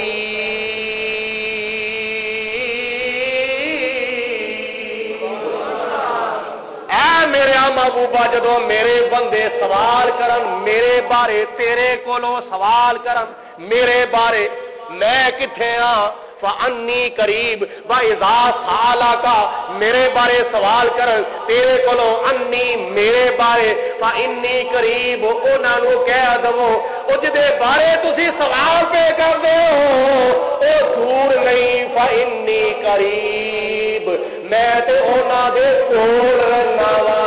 اے میرے محبوبہ جدو میرے بندے سوال کرن میرے بارے تیرے کولو سوال کرن میرے بارے میں کتھے ہاں فانی قریب وَإِذَا سَأَلَكَ میرے بارے سوال کرن تیرے کولو انی میرے بارے فانی قریب انہاں نوں کہہ دو او جدے بارے تسی سوال پہ کردے ہو او دور نہیں فانی قریب میں تے انہاں دے کول رہنا وا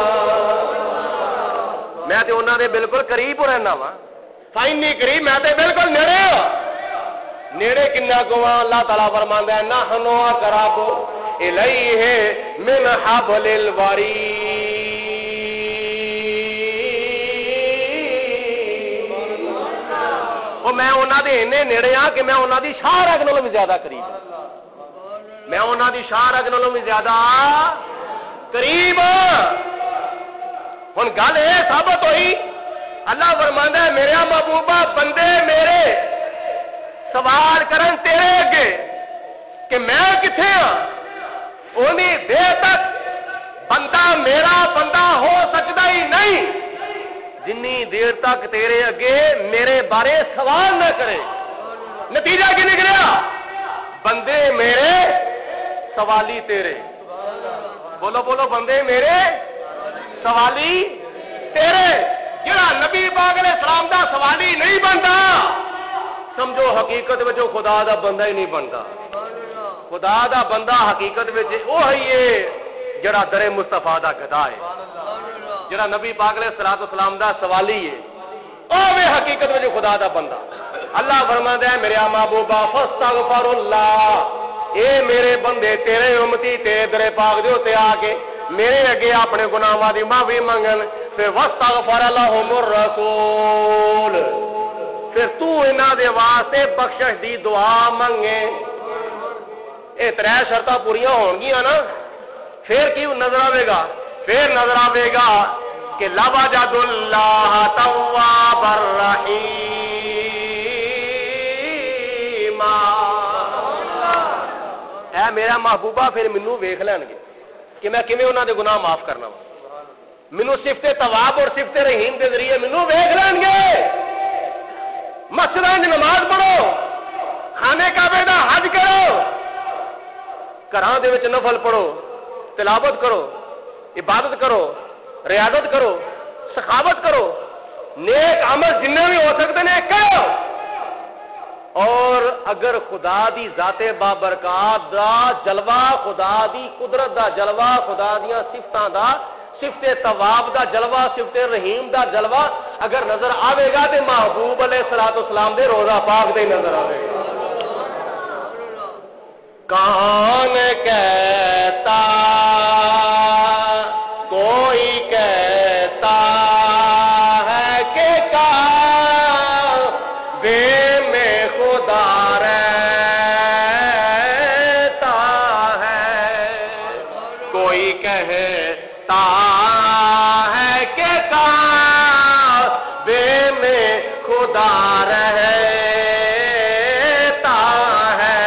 میں تے انہاں دے بالکل قریب رہنا وا فانی قریب میں تے بالکل نیڑے ہاں نیڑے کنا گواں اللہ تعالیٰ فرماندا ہے نحنو اقرب الیہ من حبل الورید. وہ میں انہاں دے اینے نیڑے ہاں کہ میں انہاں دی شاہ رگ نالوں بھی زیادہ قریب ہاں میں انہاں دی شاہ رگ نالوں بھی زیادہ قریب ہاں. ہن گل یہ ثابت ہوئی اللہ فرماندا ہے میرے محبوبہ بندے میرے سوال کرن تیرے اگے کہ میں کتھے ہاں اونی دیر تک بندہ میرا بندہ ہو سکتا ہی نہیں جنی دیر تک تیرے اگے میرے بارے سوال نہ کرے. نتیجہ کی نکلیا؟ بندے میرے سوالی تیرے. بولو بولو، بندے میرے سوالی تیرے. جڑا نبی پاک علیہ السلام دا سوالی نہیں بنتا سمجھو حقیقت وچ خدا دا بندہ ہی نہیں بنتا. خدا دا بندہ حقیقت وچ وہی ہے جڑا در مصطفیٰ دا گدا ہے، جڑا نبی پاک علیہ السلام دا سوالی ہے او وے حقیقت وچ خدا دا بندہ. اللہ فرماتا ہے میرے محبوبا فاستغفر اللہ، اے میرے بندے تیرے امتی تیرے در پاک دے تے آ کے میرے اگے اپنے گناہاں دی معافی منگن. پھر واستغفر لهم الرسول، پھر تو انہاں دے واسطے بخشش دی دعا منگے. اے ترے شرطاں پوریاں ہون گیاں نا، پھر کی نظر آئے گا؟ پھر نظر آئے گا کہ لوجد اللہ تواب الرحیم. اے میرا محبوبہ پھر مینوں ویکھ لین گے کہ میں کیویں انہاں دے گناہ معاف کرنا وا. مینوں صفت تواب اور صفت رحیم دے ذریعے مینوں ویکھ لین گے. مسجداں وچ نماز پڑھو، خانے کعبے دا حج کرو، گھراں دے وچ نفل پڑھو، تلاوت کرو، عبادت کرو، ریاضت کرو، سخاوت کرو، نیک عمل جننے بھی ہو سکتے ہیں کرو. اور اگر خدا دی ذات بابرکات دا جلوہ، خدا دی قدرت دا جلوہ، خدا دیاں صفتاں دا، صفت تواب دا جلوہ، صفت رحیم دا جلوہ اگر نظر آئے گا تو محبوب علیہ السلام دے روضہ پاک دے نظر آئے گا. کون کہتا کوئی کہتا ہے کہ کعبے میں خدا رہتا ہے. کوئی کہتا ہے کہ کعبے میں خدا رہتا ہے.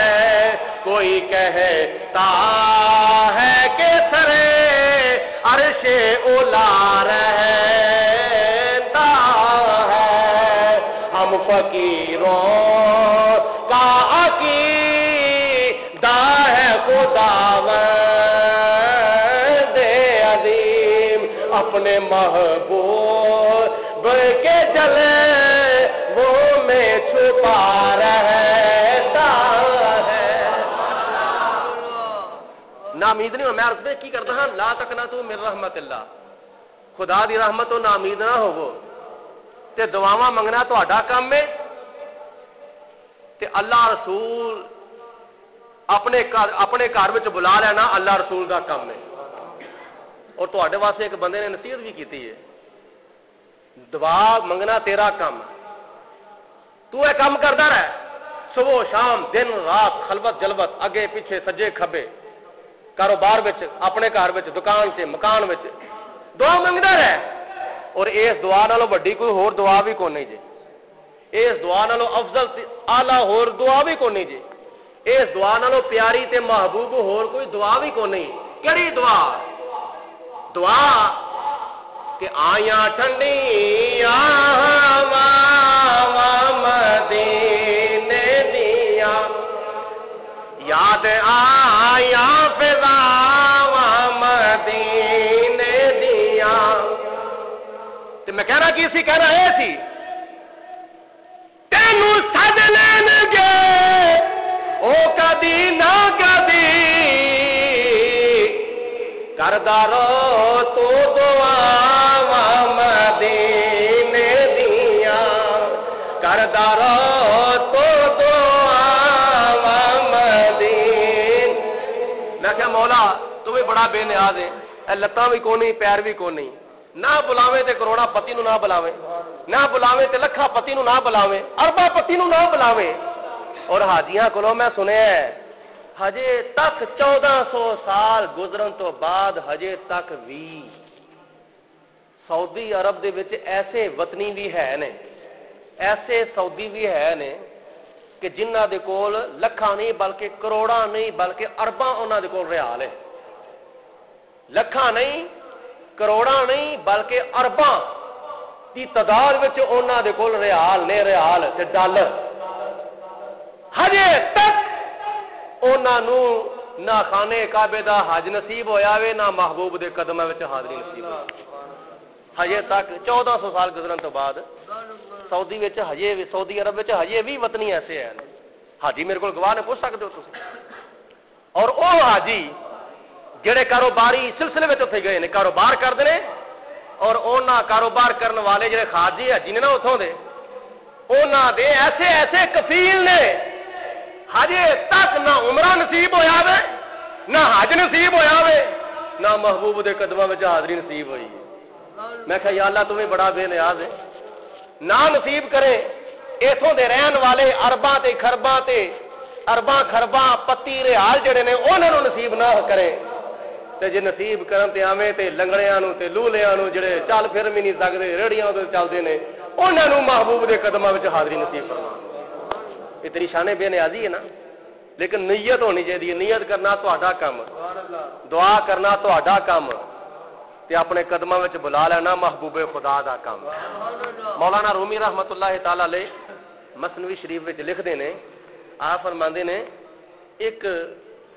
کوئی کہتا ہے کہ سرے عرش اولا رہتا ہے. ہم فقیروں کا عقیدہ ہے خداوند عظیم اپنے محبوب کے جلے وہ میں چھپا رہتا ہے. نامید نہیں ہو. میں عرض میں کی کرتا ہاں لا تقنطوا من رحمت اللہ، خدا دی رحمت تو نامید نہ ہوو. تے دعاواں منگنا تہاڈا کام ہے، تے اللہ رسول اپنے گھر وچ بلا لینا اللہ رسول دا کام ہے. اور تہاڈے واسطے ایک بندے نے نصیحت بھی کیتی ہے، دعا منگنا تیرا کام، تو یہ کام کردا رہ صبح شام دن رات خلوت جلوت اگے پیچھے سجے کھبے کاروبار وچ اپنے گھر وچ دکان سے مکان وچ دعا منگدا رہ. اور اس دعا نالوں وڈی کوئی ہور دعا بھی کوئی نہیں جی. اس دعا نالوں افضل اعلی ہور دعا بھی کوئی نہیں جی. اس دعا نالوں پیاری تے محبوب ہور کوئی دعا بھی کوئی نہیں. کیڑی دعا؟ دعا کہ آیاں ٹھنڈیاں مدینے دیاں یاد آیا فضا مدینے دیاں. تے میں کہنا کی سی؟ کہنا اے سی تینوں سد لین گے او کدی نہ کدی کردا رو تو دعا مدینے دیاں کردا رو تو دعا مدینے. میں کہ مولا تو بھی بڑا بے نیاز ہے، اے لتاں بھی کون نہیں پیر بھی کون نہیں. نہ بلاوے تے کروڑا پتی نو نہ بلاوے، نہ بلاوے تے لکھا پتی نو نہ بلاوے، اربا پتی نو نہ بلاوے. اور حاجیاں کولو میں سنیا ہے ہجے تک 1400 سال گزرن تو بعد ہجے تک بھی سعودی عرب دے وچ ایسے وطنی بھی ہے نے، ایسے سعودی بھی ہے نے کہ جنہاں دے کول لکھاں نہیں بلکہ کروڑاں نہیں بلکہ ارباں انہاں دے کول ریال ہے. لکھاں نہیں کروڑاں نہیں بلکہ ارباں کی تعداد وچ انہاں دے کول ریال نے ریال تے ڈالر ہجے تک انہاں نو نہ خانے کعبے دا حج نصیب ہویا وے نہ محبوب دے قدماں وچ حاضری نصیب ہوئی ہجے تک 1400 سال گزرن تو بعد سعودی وچ سعودی عرب وچ ہجے بھی وطنی ایسے ہیں حاجی میرے کو گواہ نے پوچھ سکتے ہو تسی اور او حاجی جڑے کاروباری سلسلے وچ اوتھے گئے نے کاروبار کردے نے اور انہاں کاروبار کرن والے جڑے خارجی حاجی نے نا اتھوں دے انہاں دے ایسے ایسے کفیل نے ہجے تک نہ عمرہ نصیب ہویا وے نہ حج نصیب ہویا وے نہ محبوب دے قدماں وچ حاضری نصیب ہوئی میں کہا یا اللہ تمہیں بڑا بے نیاز ہے نہ نصیب کرے ایتھوں دے رہن والے ارباں تے خرباں تے ارباں خرباں پتی ریال جڑے نے انہاں نوں نصیب نہ کرے تے جے نصیب کرن تے آویں تے لنگڑیاں نوں تے لولیاں نوں جڑے چل پھر بھی نہیں سکدے ریڑیاں تے چلدے نے انہاں نوں محبوب دے قدماں وچ حاضری نصیب فرما یہ تیری شان بے نیازی ہے نا لیکن نیت ہونی چاہیے نیت کرنا تہاڈا کم دعا کرنا تہاڈا کم تے اپنے قدماں وچ بلا لینا محبوب خدا دا کام مولانا رومی رحمت اللہ تعالی علیہ مثنوی شریف وچ لکھدے نے آپ فرماندے نے ایک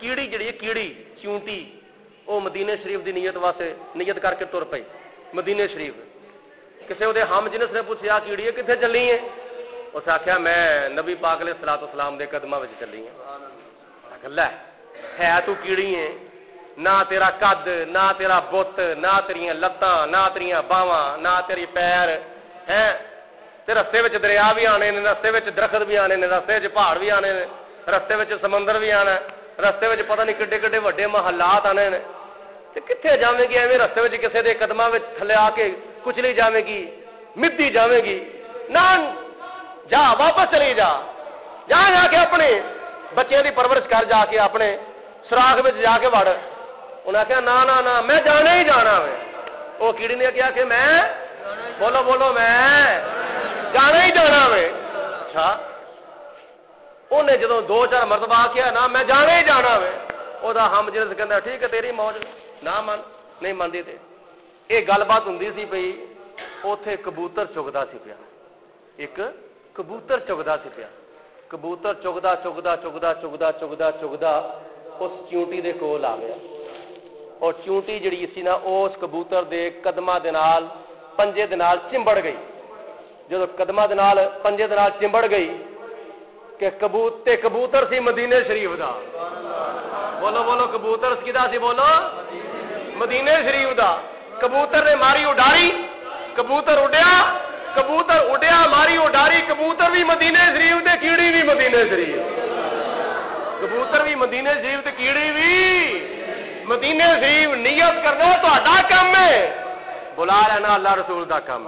کیڑی جڑی کیڑی چونٹی او مدینے شریف دی نیت واسطے نیت کر کے تر پئی مدینے شریف کسے اودے ہم جنس نے پوچھیا کیڑی کتھے چلی ہے اس آخیا میں نبی پاک علیہ الصلوۃ والسلام دے قدماں وچ چلی ہوں گلا ہے تو کیڑی ہے نہ تیرا قد نہ تیرا بت نہ تیریاں لتاں نہ تیریاں باواں نہ تیری پیر ہیں تے رستے وچ دریا بھی آنے نے رستے وچ درخت بھی آنے نے رستے وچ پہاڑ بھی آنے نے رستے وچ سمندر بھی آنا رستے وچ پتہ نہیں کڈے کڈے وڈے محلات آنے نے تے کتھے جاویں گی ایویں رستے وچ کسے دے قدماں وچ تھلے آ کے کچلی جاویں گی مدی جاویں گی نہ جا واپس چلی جا کے اپنے بچے دی پرورش کر جا کے اپنے سراغ وچ جا کے وڑ انہاں کہا نہ میں جانا ہی جانا ہے وہ کیڑی نے کہا کہ میں بولو میں جانا ہی جانا ہے اچھا انہیں جدوں 2-4 مرتبہ کیا نا میں جانا ہی جانا ہے وہ ہم جنس کہندا ٹھیک ہے تیری موج نہ من نہیں مندی تے یہ گل بات ہوندی سی پئی اوتھے کبوتر چگدا سی پیا ایک کبوتر چگدا سی پیا کبوتر چگدا اس چونٹی دے کول آ گیا اور چونٹی جڑی سی نا اس کبوتر دے قدماں دے نال پنجے دے نال چمبڑ گئی جدو قدماں دے نال پنجے دے نال چمبڑ گئی کہ کبوتر سی مدینے شریف دا بولو کبوتر کدا سی بولو مدینے شریف دا کبوتر نے ماری اڈاری کبوتر اڈیا ماری اڈاری کبوتر بھی مدینے شریف تے کیڑی بھی مدینے شریف کبوتر بھی مدینے شریف تے کیڑی بھی مدینے شریف نیت کرنا تہاڈا کام ہے بلا لینا اللہ رسول دا کام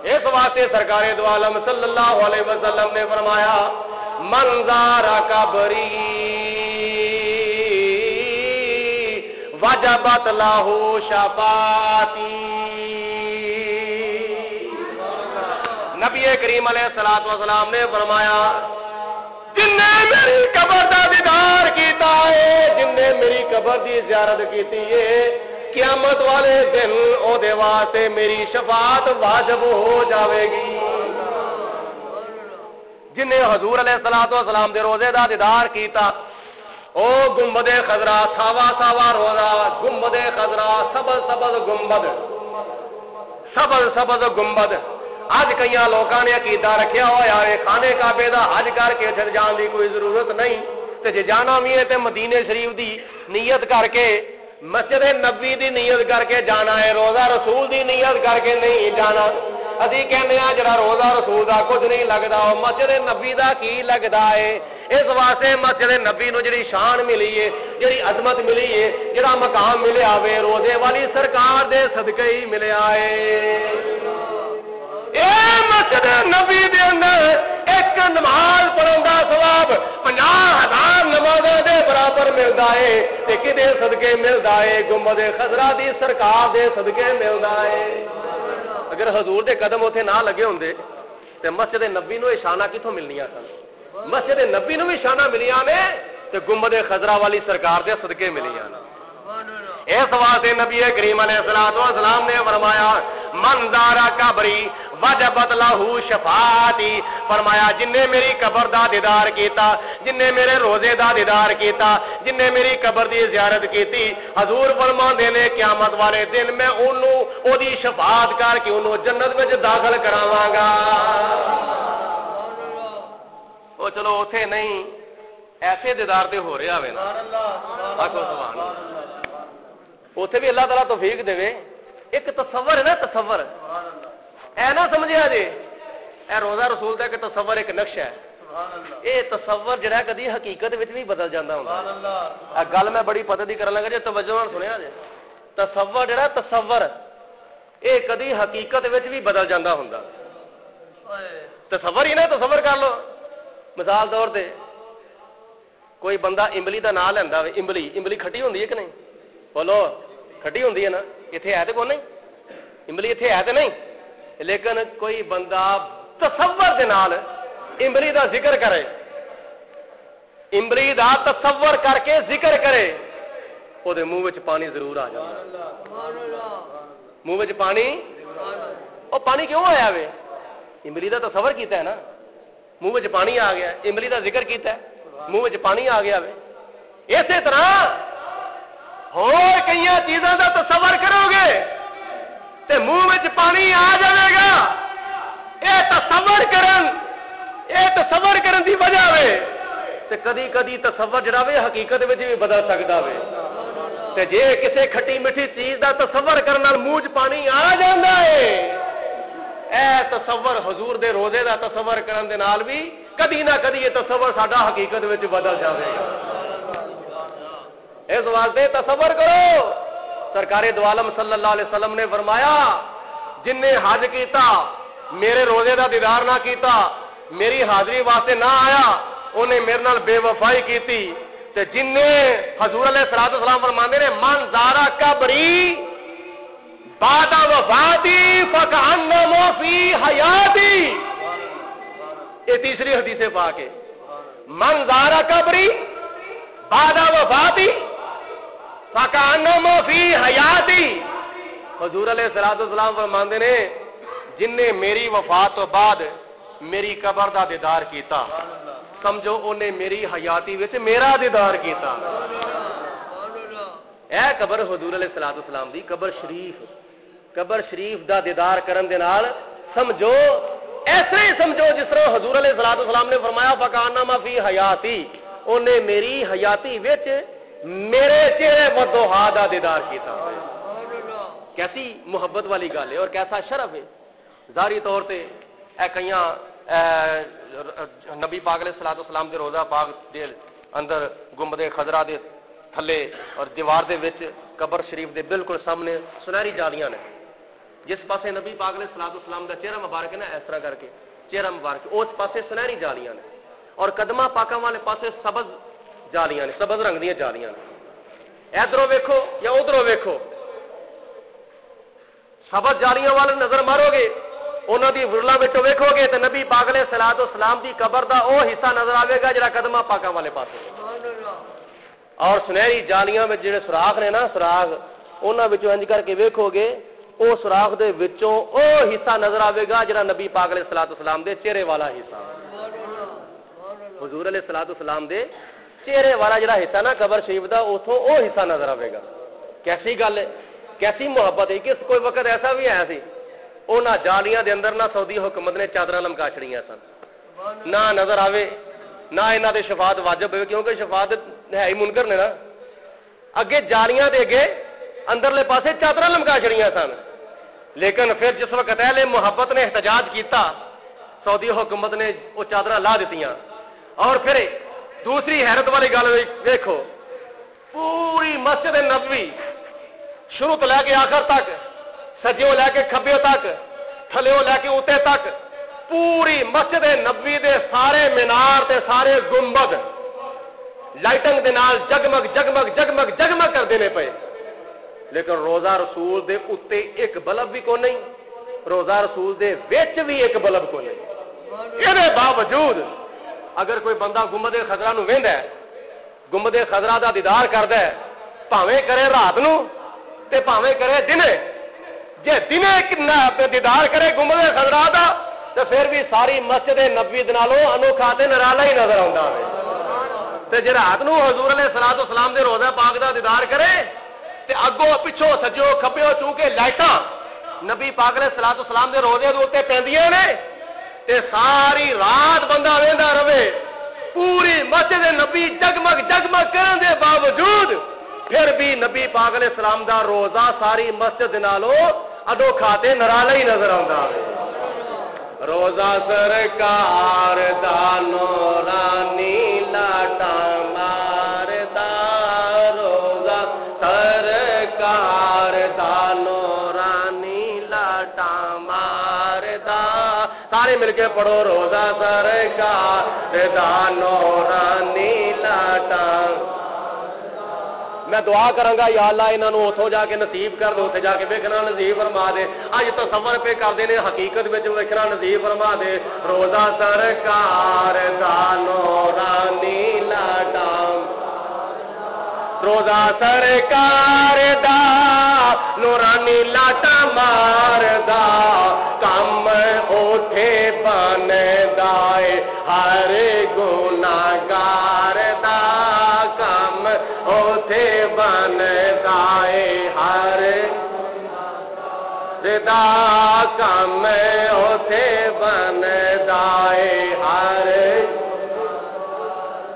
اس واسطے سرکار دو عالم صلی اللہ علیہ وسلم نے فرمایا من زار قبری وجبت له شفاعتی نبی کریم علیہ الصلوۃ والسلام نے فرمایا جن نے میری قبر دا دیدار کیتا ہے جن نے میری قبر دی زیارت کیتی ہے قیامت والے دن او دے واسطے میری شفاعت واجب ہو جاوے گی جن نے حضور علیہ الصلوۃ والسلام دے روزے دا دیدار کیتا او گنبد خضرا ساوا روزہ گنبد خضرا سبز گنبد اج کئی لوگوں نے عقیدہ رکھیا ہوا ہے خانے کعبے دا حج کر کے پھر جان دی کوئی ضرورت نہیں تے جے جانا بھی ہے تے مدینے شریف دی نیت کر کے مسجد نبی دی نیت کر کے جانا ہے روزہ رسول دی نیت کر کے نہیں جانا اسی کہنے ہیں جڑا روزہ رسول دا کچھ نہیں لگدا او مسجد نبی دا کی لگدا ہے اس واسطے مسجد نبی نو جڑی شان ملی ہے جڑی عظمت ملی ہے جڑا مقام ملیا ہوئے روزے والی سرکار دے صدقے ہی ملیا ہے اے مسجد نبی دے اندر ایک نماز پڑھن دا ثواب 50,000 نمازاں دے برابر ملدا ہے تے کدے صدقے ملدا ہے گنبد خضرا دی سرکار دے صدقے ملدا ہے اگر حضور دے قدم اوتھے نہ لگے ہوندے تے مسجد نبی نو شاناں کتھوں ملنیاں سن مسجد نبی نو بھی شاناں ملیاں نے تے گنبد خضرا والی سرکار دے صدقے ملیاں نے اس واسطے نبی کریم علیہ الصلوۃ والسلام نے فرمایا من زارا قبری وجبت لہو شفاعتی، فرمایا جن نے میری قبر دا دیدار کیتا، جن نے میرے روزے دا دیدار کیتا، جن نے میری قبر دی زیارت کیتی، حضور فرماندے نے قیامت والے دن میں انہوں او دی شفاعت کر کے انہوں جنت وچ داخل کراواں گا۔ او چلو اوتھے نہیں ایسے دیدار تے ہو رہا ہوے نا، آکھو سبحان اللہ، اوتھے بھی اللہ تعالیٰ توفیق دے، ایک تصور ہے نا، تصور اے نہ سمجھیا جی اے روزہ رسول دا کہ تصور ایک نقشہ ہے، اے تصور جڑا کدی حقیقت وچ بھی بدل جاندا ہوندا۔ گل میں بڑی پتہ دی کرن لگا جی، توجہ نال سنیا جی، تصور جڑا تصور اے کدی حقیقت وچ بھی بدل جاندا ہوندا۔ تصور ہی نا تصور کر لو، مثال طور تے کوئی بندہ امبلی دا نام لیندا ہوے، امبلی کھٹی ہوندی ہے کہ نہیں؟ بولو کھٹی ہوندی ہے نا، ایتھے ہے تے کوئی نہیں، امبلی ایتھے ہے تے نہیں، لیکن کوئی بندہ تصور دے نال امبلی دا ذکر کرے، امبلی دا تصور کر کے ذکر کرے، او دے منہ وچ پانی ضرور آ جاندا، منہ وچ پانی، او پانی کیوں آیا وے؟ امبلی دا تصور کیتا ہے نا، منہ وچ پانی آ گیا، امبلی دا ذکر کیتا ہے، منہ وچ پانی آ گیا وے۔ اسی طرح اور کئی چیزاں دا تصور کرو گے تے منہ وچ پانی آ جائے گا۔ اے تصور کرن دی وجہ وے تے کدی کدی تصور جڑا وے حقیقت وچ بھی بدل سکدا وے، تے جے کسے کھٹی میٹھی چیز دا تصور کرن نال منہ وچ پانی آ جاندا ہے، اے تصور حضور دے روزے دا تصور کرن دے نال بھی کدی نہ کدی یہ تصور ساڈا حقیقت وچ بدل جاوے گا۔ اس واسطے تصور کرو، سرکار دو عالم صلی اللہ علیہ وسلم نے فرمایا جن نے حج کیتا میرے روزے دا دیدار نہ کیتا، میری حاضری واسطے نہ آیا، انہیں میرے نال بے وفائی کیتی، تے جن نے حضور علیہ الصلوۃ والسلام فرماندے نے من زارا قبری بعد وفاتی فکأنما فی حیاتی، یہ تیسری حدیث پاک ہے، من زارا قبری بعد وفاتی فکأنما فی حیاتی، حضور علیہ الصلوۃ والسلام فرماندے نے جن نے میری وفات تو بعد میری قبر دا دیدار کیتا، سمجھو انہیں میری حیاتی وچ میرا دیدار کیتا۔ اے قبر حضور علیہ الصلوۃ والسلام دی قبر شریف دا دیدار کرن دے نال سمجھو ایسے ہی سمجھو جس طرح حضور علیہ الصلوۃ والسلام نے فرمایا فکأنما فی حیاتی، انہیں میری حیاتی وچ میرے چہرے وضحا دا دیدار کیتا۔ کیسی محبت والی گل ہے اور کیسا شرف ہے۔ ظاہری طور تے اے کئیاں نبی پاک علیہ الصلوۃ والسلام دے روزہ پاک دے اندر گنبد خضرا دے تھلے اور دیوار دے وچ قبر شریف دے بالکل سامنے سنہری جالیاں نے، جس پاسے نبی پاک علیہ الصلوۃ والسلام دا چہرہ مبارک ہے نا اس طرح کر کے چہرہ مبارک، اس پاسے سنہری جالیاں نے اور قدمہ پاکاں والے پاسے سبز جالیاں نے، سبز رنگ دیاں جالیاں نے۔ ادھروں ویکھو یا ادھروں ویکھو، سبز جالیاں والے نظر مارو گے انہاں دی ورلا وچ ویکھو گے تے نبی پاک علیہ الصلوۃ والسلام دی قبر دا او حصہ نظر آوے گا جڑا قدمہ پاکاں والے پاسے، اور سنہری جالیاں وچ جڑے سوراخ نے نا سوراخ، انہاں وچوں انج کر کے ویکھو گے او سوراخ دے وچوں او حصہ نظر آوے گا جڑا نبی پاک علیہ الصلوۃ والسلام دے چہرے والا حصہ، حضور علیہ الصلوۃ والسلام دے چہرے والا جڑا حصہ نا قبر شریف دا اتھوں او حصہ نظر آوے گا۔ کیسی گل ہے، کیسی محبت ہے کہ کوئی وقت ایسا بھی ہے سی انہاں جالیاں دے اندر نہ سعودی حکومت نے چادراں لمکا چھڑیاں سن، نہ نظر آوے نہ انہاں دے شفاعت واجب ہوئے، کیونکہ شفاعت ہے ہی منکر نے نا، اگے جالیاں دے اگے اندرلے پاسے چادراں لمکا چھڑیاں سن، لیکن پھر جس وقت اہل محبت نے احتجاج کیتا سعودی حکومت نے وہ چادراں لا دتیاں، اور پھر دوسری حیرت والی گل دیکھو پوری مسجد نبوی شروع تو لے کے آخر تک، سجیوں لے کے کھبیوں تک، تھلیوں لے کے اوتے تک، پوری مسجد نبوی دے سارے مینار تے سارے گنبد لائٹنگ دے نال جگمگ جگمگ جگمگ جگمگ کر دینے پے، لیکن روزہ رسول دے اتے ایک بلب بھی کو نہیں، روزہ رسول دے وچ بھی ایک بلب کو نہیں۔ یہ باوجود اگر کوئی بندہ گنبد خضرا نو ویندا ہے، گنبد خضرا دا دیدار کردا ہے، بھاویں کرے رات نو تے بھاویں کرے دنے، جے دنے دیدار کرے گنبد خضرا دا تو پھر بھی ساری مسجد نبوی نالوں انوکھا تے نرالا ہی نظر آتا ہے. تے جے رات نو حضور علیہ الصلوۃ والسلام دے روضہ پاک دا دیدار کرے تے اگوں پچھوں سجو کھبیوں چونکہ لائٹاں نبی پاک علیہ الصلوۃ والسلام دے روضے دے اوتے پیندیاں نے تے ساری رات بندہ ویندا رہے پوری مسجد نبی جگمگ جگمگ کرن دے باوجود پھر بھی نبی پاک علیہ السلام دا روزہ ساری مسجد نالوں اڈو کھاتے نرالا ہی نظر آتا ہے. روزہ سرکار دا نورانی لاٹا ماردا روزہ سرکار دا نورانی لاٹا ماردا سارے مل کے پڑھو روزہ سرکار دا نورانی لاٹا. میں دعا کروں گا یا اللہ انہوں اتوں جا کے نصیب کر دے اتنے جا کے ویکھنا نصیب فرما دے. اج تصور پہ کرتے ہیں حقیقت میں ویکھنا نصیب فرما دے. روزہ سرکار دا نورانی لاٹا روزہ سرکار دا نورانی لاٹا ماردا کم اوٹھے بن دائے ہر گناہگار دا کم اوٹھے بن دائے ہر دا کم اوٹھے بن دائے ہر.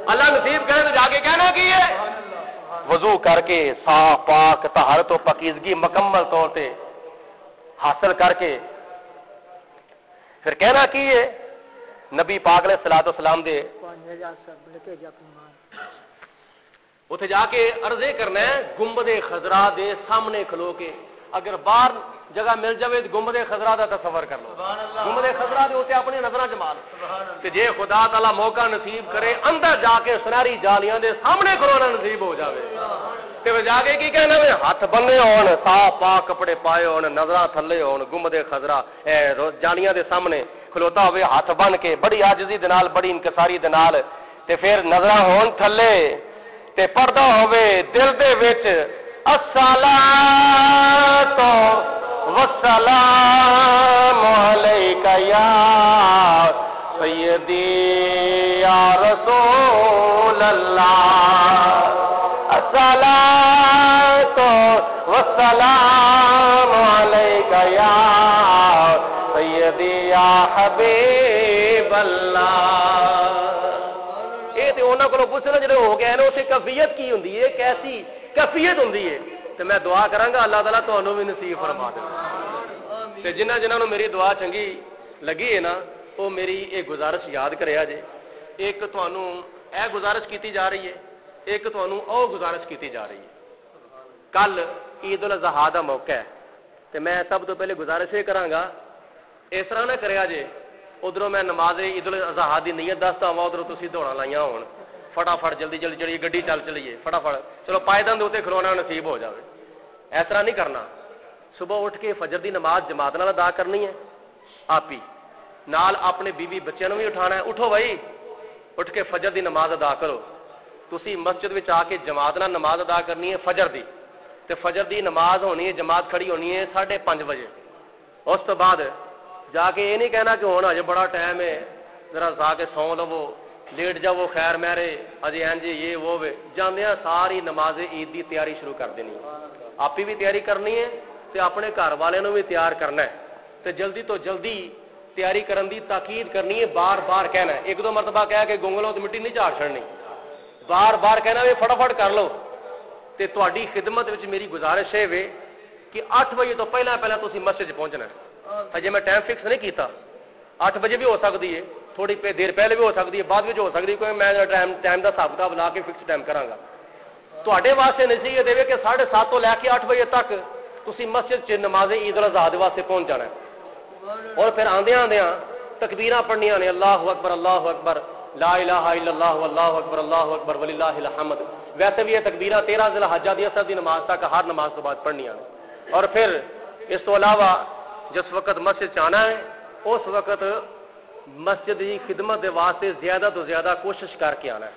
اللہ نصیب کرے تو جا کے کہنا کی ہے وضو کر کے صاف پاک طہارت و پاکیزگی مکمل طور پہ حاصل کر کے پھر کہنا کی ہے نبی پاک علیہ الصلوۃ والسلام دے اتنے جا کے عرضے کرنا ہے گنبد خضرا دے سامنے کھلو کے. اگر باہر جگہ مل جائے تو گنبد خضرا دا تصور کر لو. گنبد خضرا دے اتنے اپنی نظر جما لو کہ جے خدا تعالی موقع نصیب کرے اندر جا کے سنہری جالیاں دے سامنے کھلونا نصیب ہو جاوے تے جا کے کی کہنا ہے ہاتھ بننے ہون صاف پاک کپڑے پائے ہون نظراں تھلے ہون گنبد خضرا جالیاں دے سامنے کھلوتا ہوئے ہاتھ بن کے بڑی عاجزی دے نال بڑی انکساری دے نال تے پھر نظراں ہون تھلے تے پردہ ہوئے دل دے وچ الصلاۃ والسلام علیکہ یا سیدی یا رسول اللہ الصلاۃ والسلام علیکہ یا سیدی یا حبیب اللہ. یہ تو انہوں کو پوچھنا جڑے ہو گئے نا اسے کیفیت کی ہوں کیسی کیفیت ہوں تو میں دعا کراں گا اللہ تعالیٰ تمہوں بھی نصیب فرما دے. جنہوں میری دعا چنگی لگی ہے نا وہ میری ایک گزارش یاد کریا جے. ایک تمہوں اے گزارش کیتی جا رہی ہے ایک تمہوں او گزارش کیتی جا رہی ہے. کل عید الاضحیٰ دا موقع ہے تو میں سب تو پہلے گزارش یہ کراں گا اس طرح نہ کریا جے ادھروں میں نماز عید الاضحیٰ دی نیت دستا ہوا ادھروں تسی دوڑاں لائیاں ہون فٹافٹ جلدی جلدی جڑی گڈی چل چلیے فٹافٹ چلو پائیدان دے اوتے کھلونا نصیب ہو جاوے. اس طرح نہیں کرنا. صبح اٹھ کے فجر دی نماز جماعت نال ادا کرنی ہے آپ ہی نال اپنے بیوی بچیاں نوں بھی اٹھانا ہے. اٹھو بھائی اٹھ کے فجر دی نماز ادا کرو. تسی مسجد وچ آ کے جماعت نال نماز ادا کرنی ہے فجر دی تے فجر دی نماز ہونی ہے جماعت کھڑی ہونی ہے 5:30 بجے. اس تو بعد جا کے یہ نہیں کہنا کہ ہن اجے بڑا ٹائم ہے ذرا جا کے سو لو لیٹ جاؤ خیر میرے اجے ہاں جی یہ وہ جاندیاں ساری نماز عید دی تیاری شروع کر دینی ہے. آپ ہی بھی تیاری کرنی ہے تے اپنے گھر والے نوں بھی تیار کرنا ہے تے جلدی تو جلدی تیاری کرن دی تاکید کرنی ہے. بار بار کہنا ہے. ایک دو مرتبہ کہہ کے گونگلوں تے مٹی نہیں جھاڑ چھڑنی. بار بار کہنا بھی فٹافٹ کر لو. تے تہاڈی خدمت وچ میری گزارش ہے وے کہ 8 بجے تو پہلا تسی مسجد پہنچنا ہے. اجے میں ٹائم فکس نہیں کیتا 8 بجے بھی ہو سکتی ہے تھوڑی دیر پہلے بھی ہو سکتی ہے بعد میں ہو سکتی ہے کوئی میں ٹائم کا حساب کتاب لا کے فکس ٹائم کراں گا. تواڈے واسطے نصیحت ہے کہ 7:30 تو لے کے 8 بجے تک تسی مسجد چ نماز عید الاضحیٰ واسطے پہنچ جانا ہے. اور پھر آندیاں تکبیراں پڑھنیاں نے اللہ اکبر لا الہ الا اللہ واللہ اکبر وللہ الحمد. ویسے بھی یہ تکبیراں 13 ذی الحجہ دی اثر دی نماز تک ہر نماز تو بعد پڑھنیاں نے. اور پھر اس تو علاوہ جس وقت مسجد جانا ہے اس وقت مسجد کی خدمت کے واسطے زیادہ تو زیادہ کوشش کر کے آنا ہے.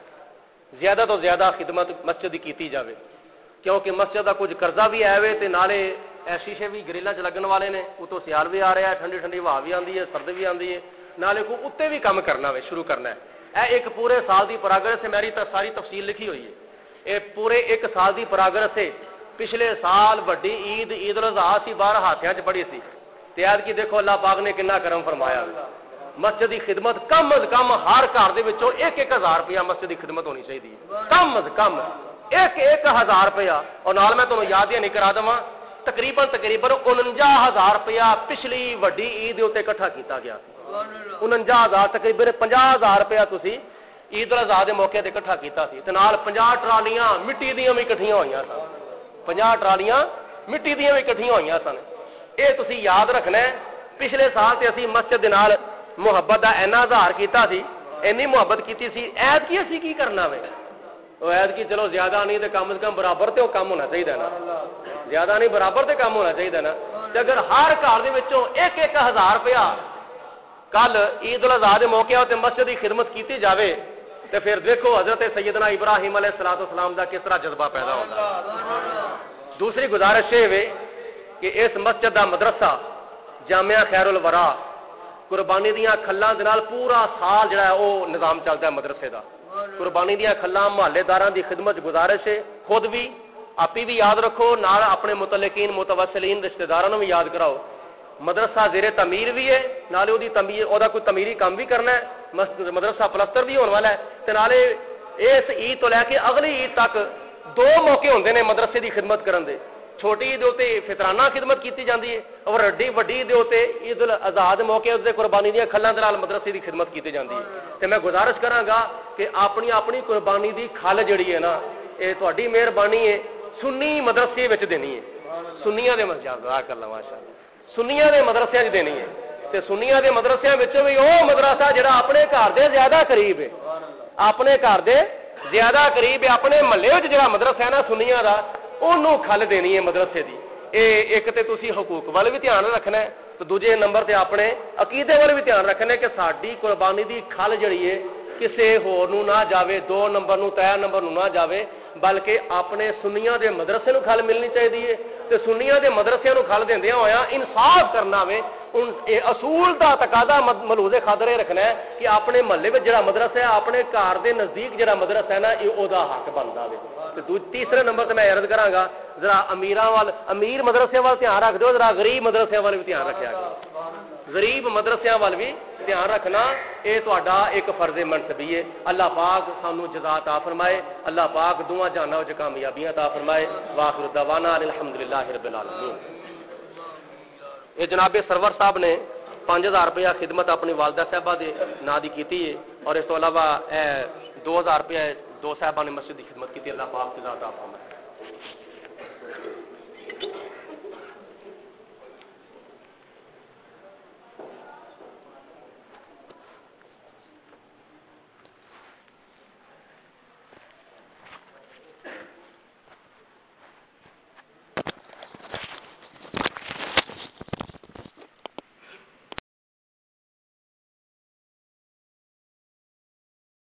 زیادہ تو زیادہ خدمت مسجد کی کیتی جاوے کیونکہ مسجد کا کچھ قرضہ بھی ہے تے نالے شیشے بھی گریلاں چ لگن والے نے, اتوں سیال بھی آ رہا ہے, ٹھنڈی ٹھنڈی ہوا بھی آتی ہے, سرد بھی آتی ہے, نالے کو اتنے بھی کام کرنا ہے, شروع کرنا ہے. یہ ایک پورے سال کی پراگرس ہے, میری ساری تفصیل لکھی ہوئی ہے. یہ پورے ایک سال کی پراگرس ہے. پچھلے سال وڈی عید الاضحیٰ سی, باہر ہاتھیاں چ پڑی سی, تیار کی دیکھو اللہ پاک نے کنا کرم فرمایا. مسجد کی خدمت کم از کم ہر گھر دے وچوں 1,000 روپیہ مسجد کی خدمت ہونی چاہیے, کم از کم 1,000 روپیہ. اور نال میں تمہیں یاد ہی نہیں کرا دواں, تقریباً 49,000 روپیہ پچھلی وڈی عید اتنے اکٹھا کیتا گیا. 49,000 تقریباً 50,000 روپیہ تسی عید الاضحیٰ دے موقع تے اکٹھا کیتا سی, تے نال 50 ٹرالیاں مٹی دیاں بھی اکٹھیاں ہوئیاں سن. 50 ٹرالیاں مٹی دیاں بھی اکٹھیاں ہوئیاں سن. یہ تسی یاد رکھنا ہے. پچھلے سال تے اسی مسجد دے نال محبت دا اینا اظہار کیتا سی, اینی محبت کیتی سی. عید کی اسی کی کرنا وے, وہ عید کی چلو زیادہ نہیں تے کم از کم برابر تے وہ کام ہونا چاہیے نا, زیادہ نہیں برابر تے کام ہونا چاہیے نا. تے اگر ہر گھر دے وچوں 1,000 روپیہ کل عید الاضحیٰ دے موقع تے مسجد کی خدمت کیتی جاوے, تے پھر دیکھو حضرت سیدنا ابراہیم علیہ السلام دا کس طرح جذبہ پیدا ہوتا ہے. دوسری گزارش یہ ہے کہ اس مسجد دا مدرسہ جامعہ خیر الورا قربانی دیاں کھلاں دے نال پورا سال جڑا ہے وہ نظام چلتا ہے مدرسے دا. قربانی دیاں کھلاں محلے داراں دی خدمت گزارش ہے, خود بھی آپی بھی یاد رکھو, نال اپنے متعلقین متوسلین رشتہ داراں نوں بھی یاد کراؤ. مدرسہ زیر تعمیر بھی ہے, نالے دی تعمیر او دا کوئی تعمیری کام بھی کرنا ہے, مدرسہ پلستر بھی ہونے والا ہے. تے نالے اس عید تو لے کے اگلی عید تک 2 موقع ہوندے نے مدرسے دی خدمت کرن دے. چھوٹی عید تے فطرانہ خدمت کیتی جاندی ہے, اور وڈی عید تے عید الاضحیٰ دے موقع تے قربانی دیاں کھلاں دے نال مدرسے دی خدمت کیتی جاندی ہے. تے میں گزارش کراں گا کہ اپنی قربانی دی کھل جڑی ہے نا, اے تہاڈی مہربانی ہے سنی مدرسے وچ دینی ہے. سنیاں دے مذاق کر لواں ماشاءاللہ, سنیاں دے مدرسے وچ دینی ہے. تے سنیاں دے مدرسیاں وچوں بھی او مدرسہ جڑا اپنے گھر دے زیادہ قریب ہے, اپنے گھر دے زیادہ قریب ہے, اپنے محلے وچ جڑا مدرسہ ہے نا سنیاں دا, انہوں کھل دینی ہے مدرسے دی. ایک تے تسی حقوق والے بھی دھیان رکھنا ہے, تو دوجے نمبر تے اپنے عقیدے والے بھی دھیان رکھنا ہے کہ ساڈی قربانی دی کھل جڑی ہے کسے ہور نوں نہ جاوے, 2 نمبر نوں 3 نمبر نوں نہ جاوے, بلکہ اپنے سنیاں دے مدرسے نوں کھل ملنی چاہیے. تے سنیاں دے مدرسے نوں کھل دیندیاں ہویا انصاف کرنا وے. اصول دا تقاضا ملحوظ خاطر رکھنا ہے کہ اپنے محلے وچ جڑا مدرسہ ہے, اپنے گھر دے نزدیک جڑا مدرسہ ہے نا, یہ او دا حق بندا وے. تے تیسرے نمبر تے میں عرض کراں گا ذرا امیر مدرسے وال دھیان رکھ دیو, ذرا غریب مدرسے وال بھی دھیان رکھیا کرو. غریب مدرسیاں وال بھی دھیان رکھنا, اے تہاڈا ایک فرض منصبی ہے. اللہ پاک سانو جزا عطا فرمائے, اللہ پاک دعا جانا وچ کامیابیاں عطا فرمائے. واخر دعوانا الحمدللہ رب العالمین. یہ جناب سرور صاحب نے 5,000 روپیہ خدمت اپنی والدہ صاحبہ دے نا دی کیتی ہے, اور اس تو علاوہ 2,000 روپیہ 2 صاحبہ نے مسجد کی خدمت کی. اللہ پاک جزا عطا فرمائے.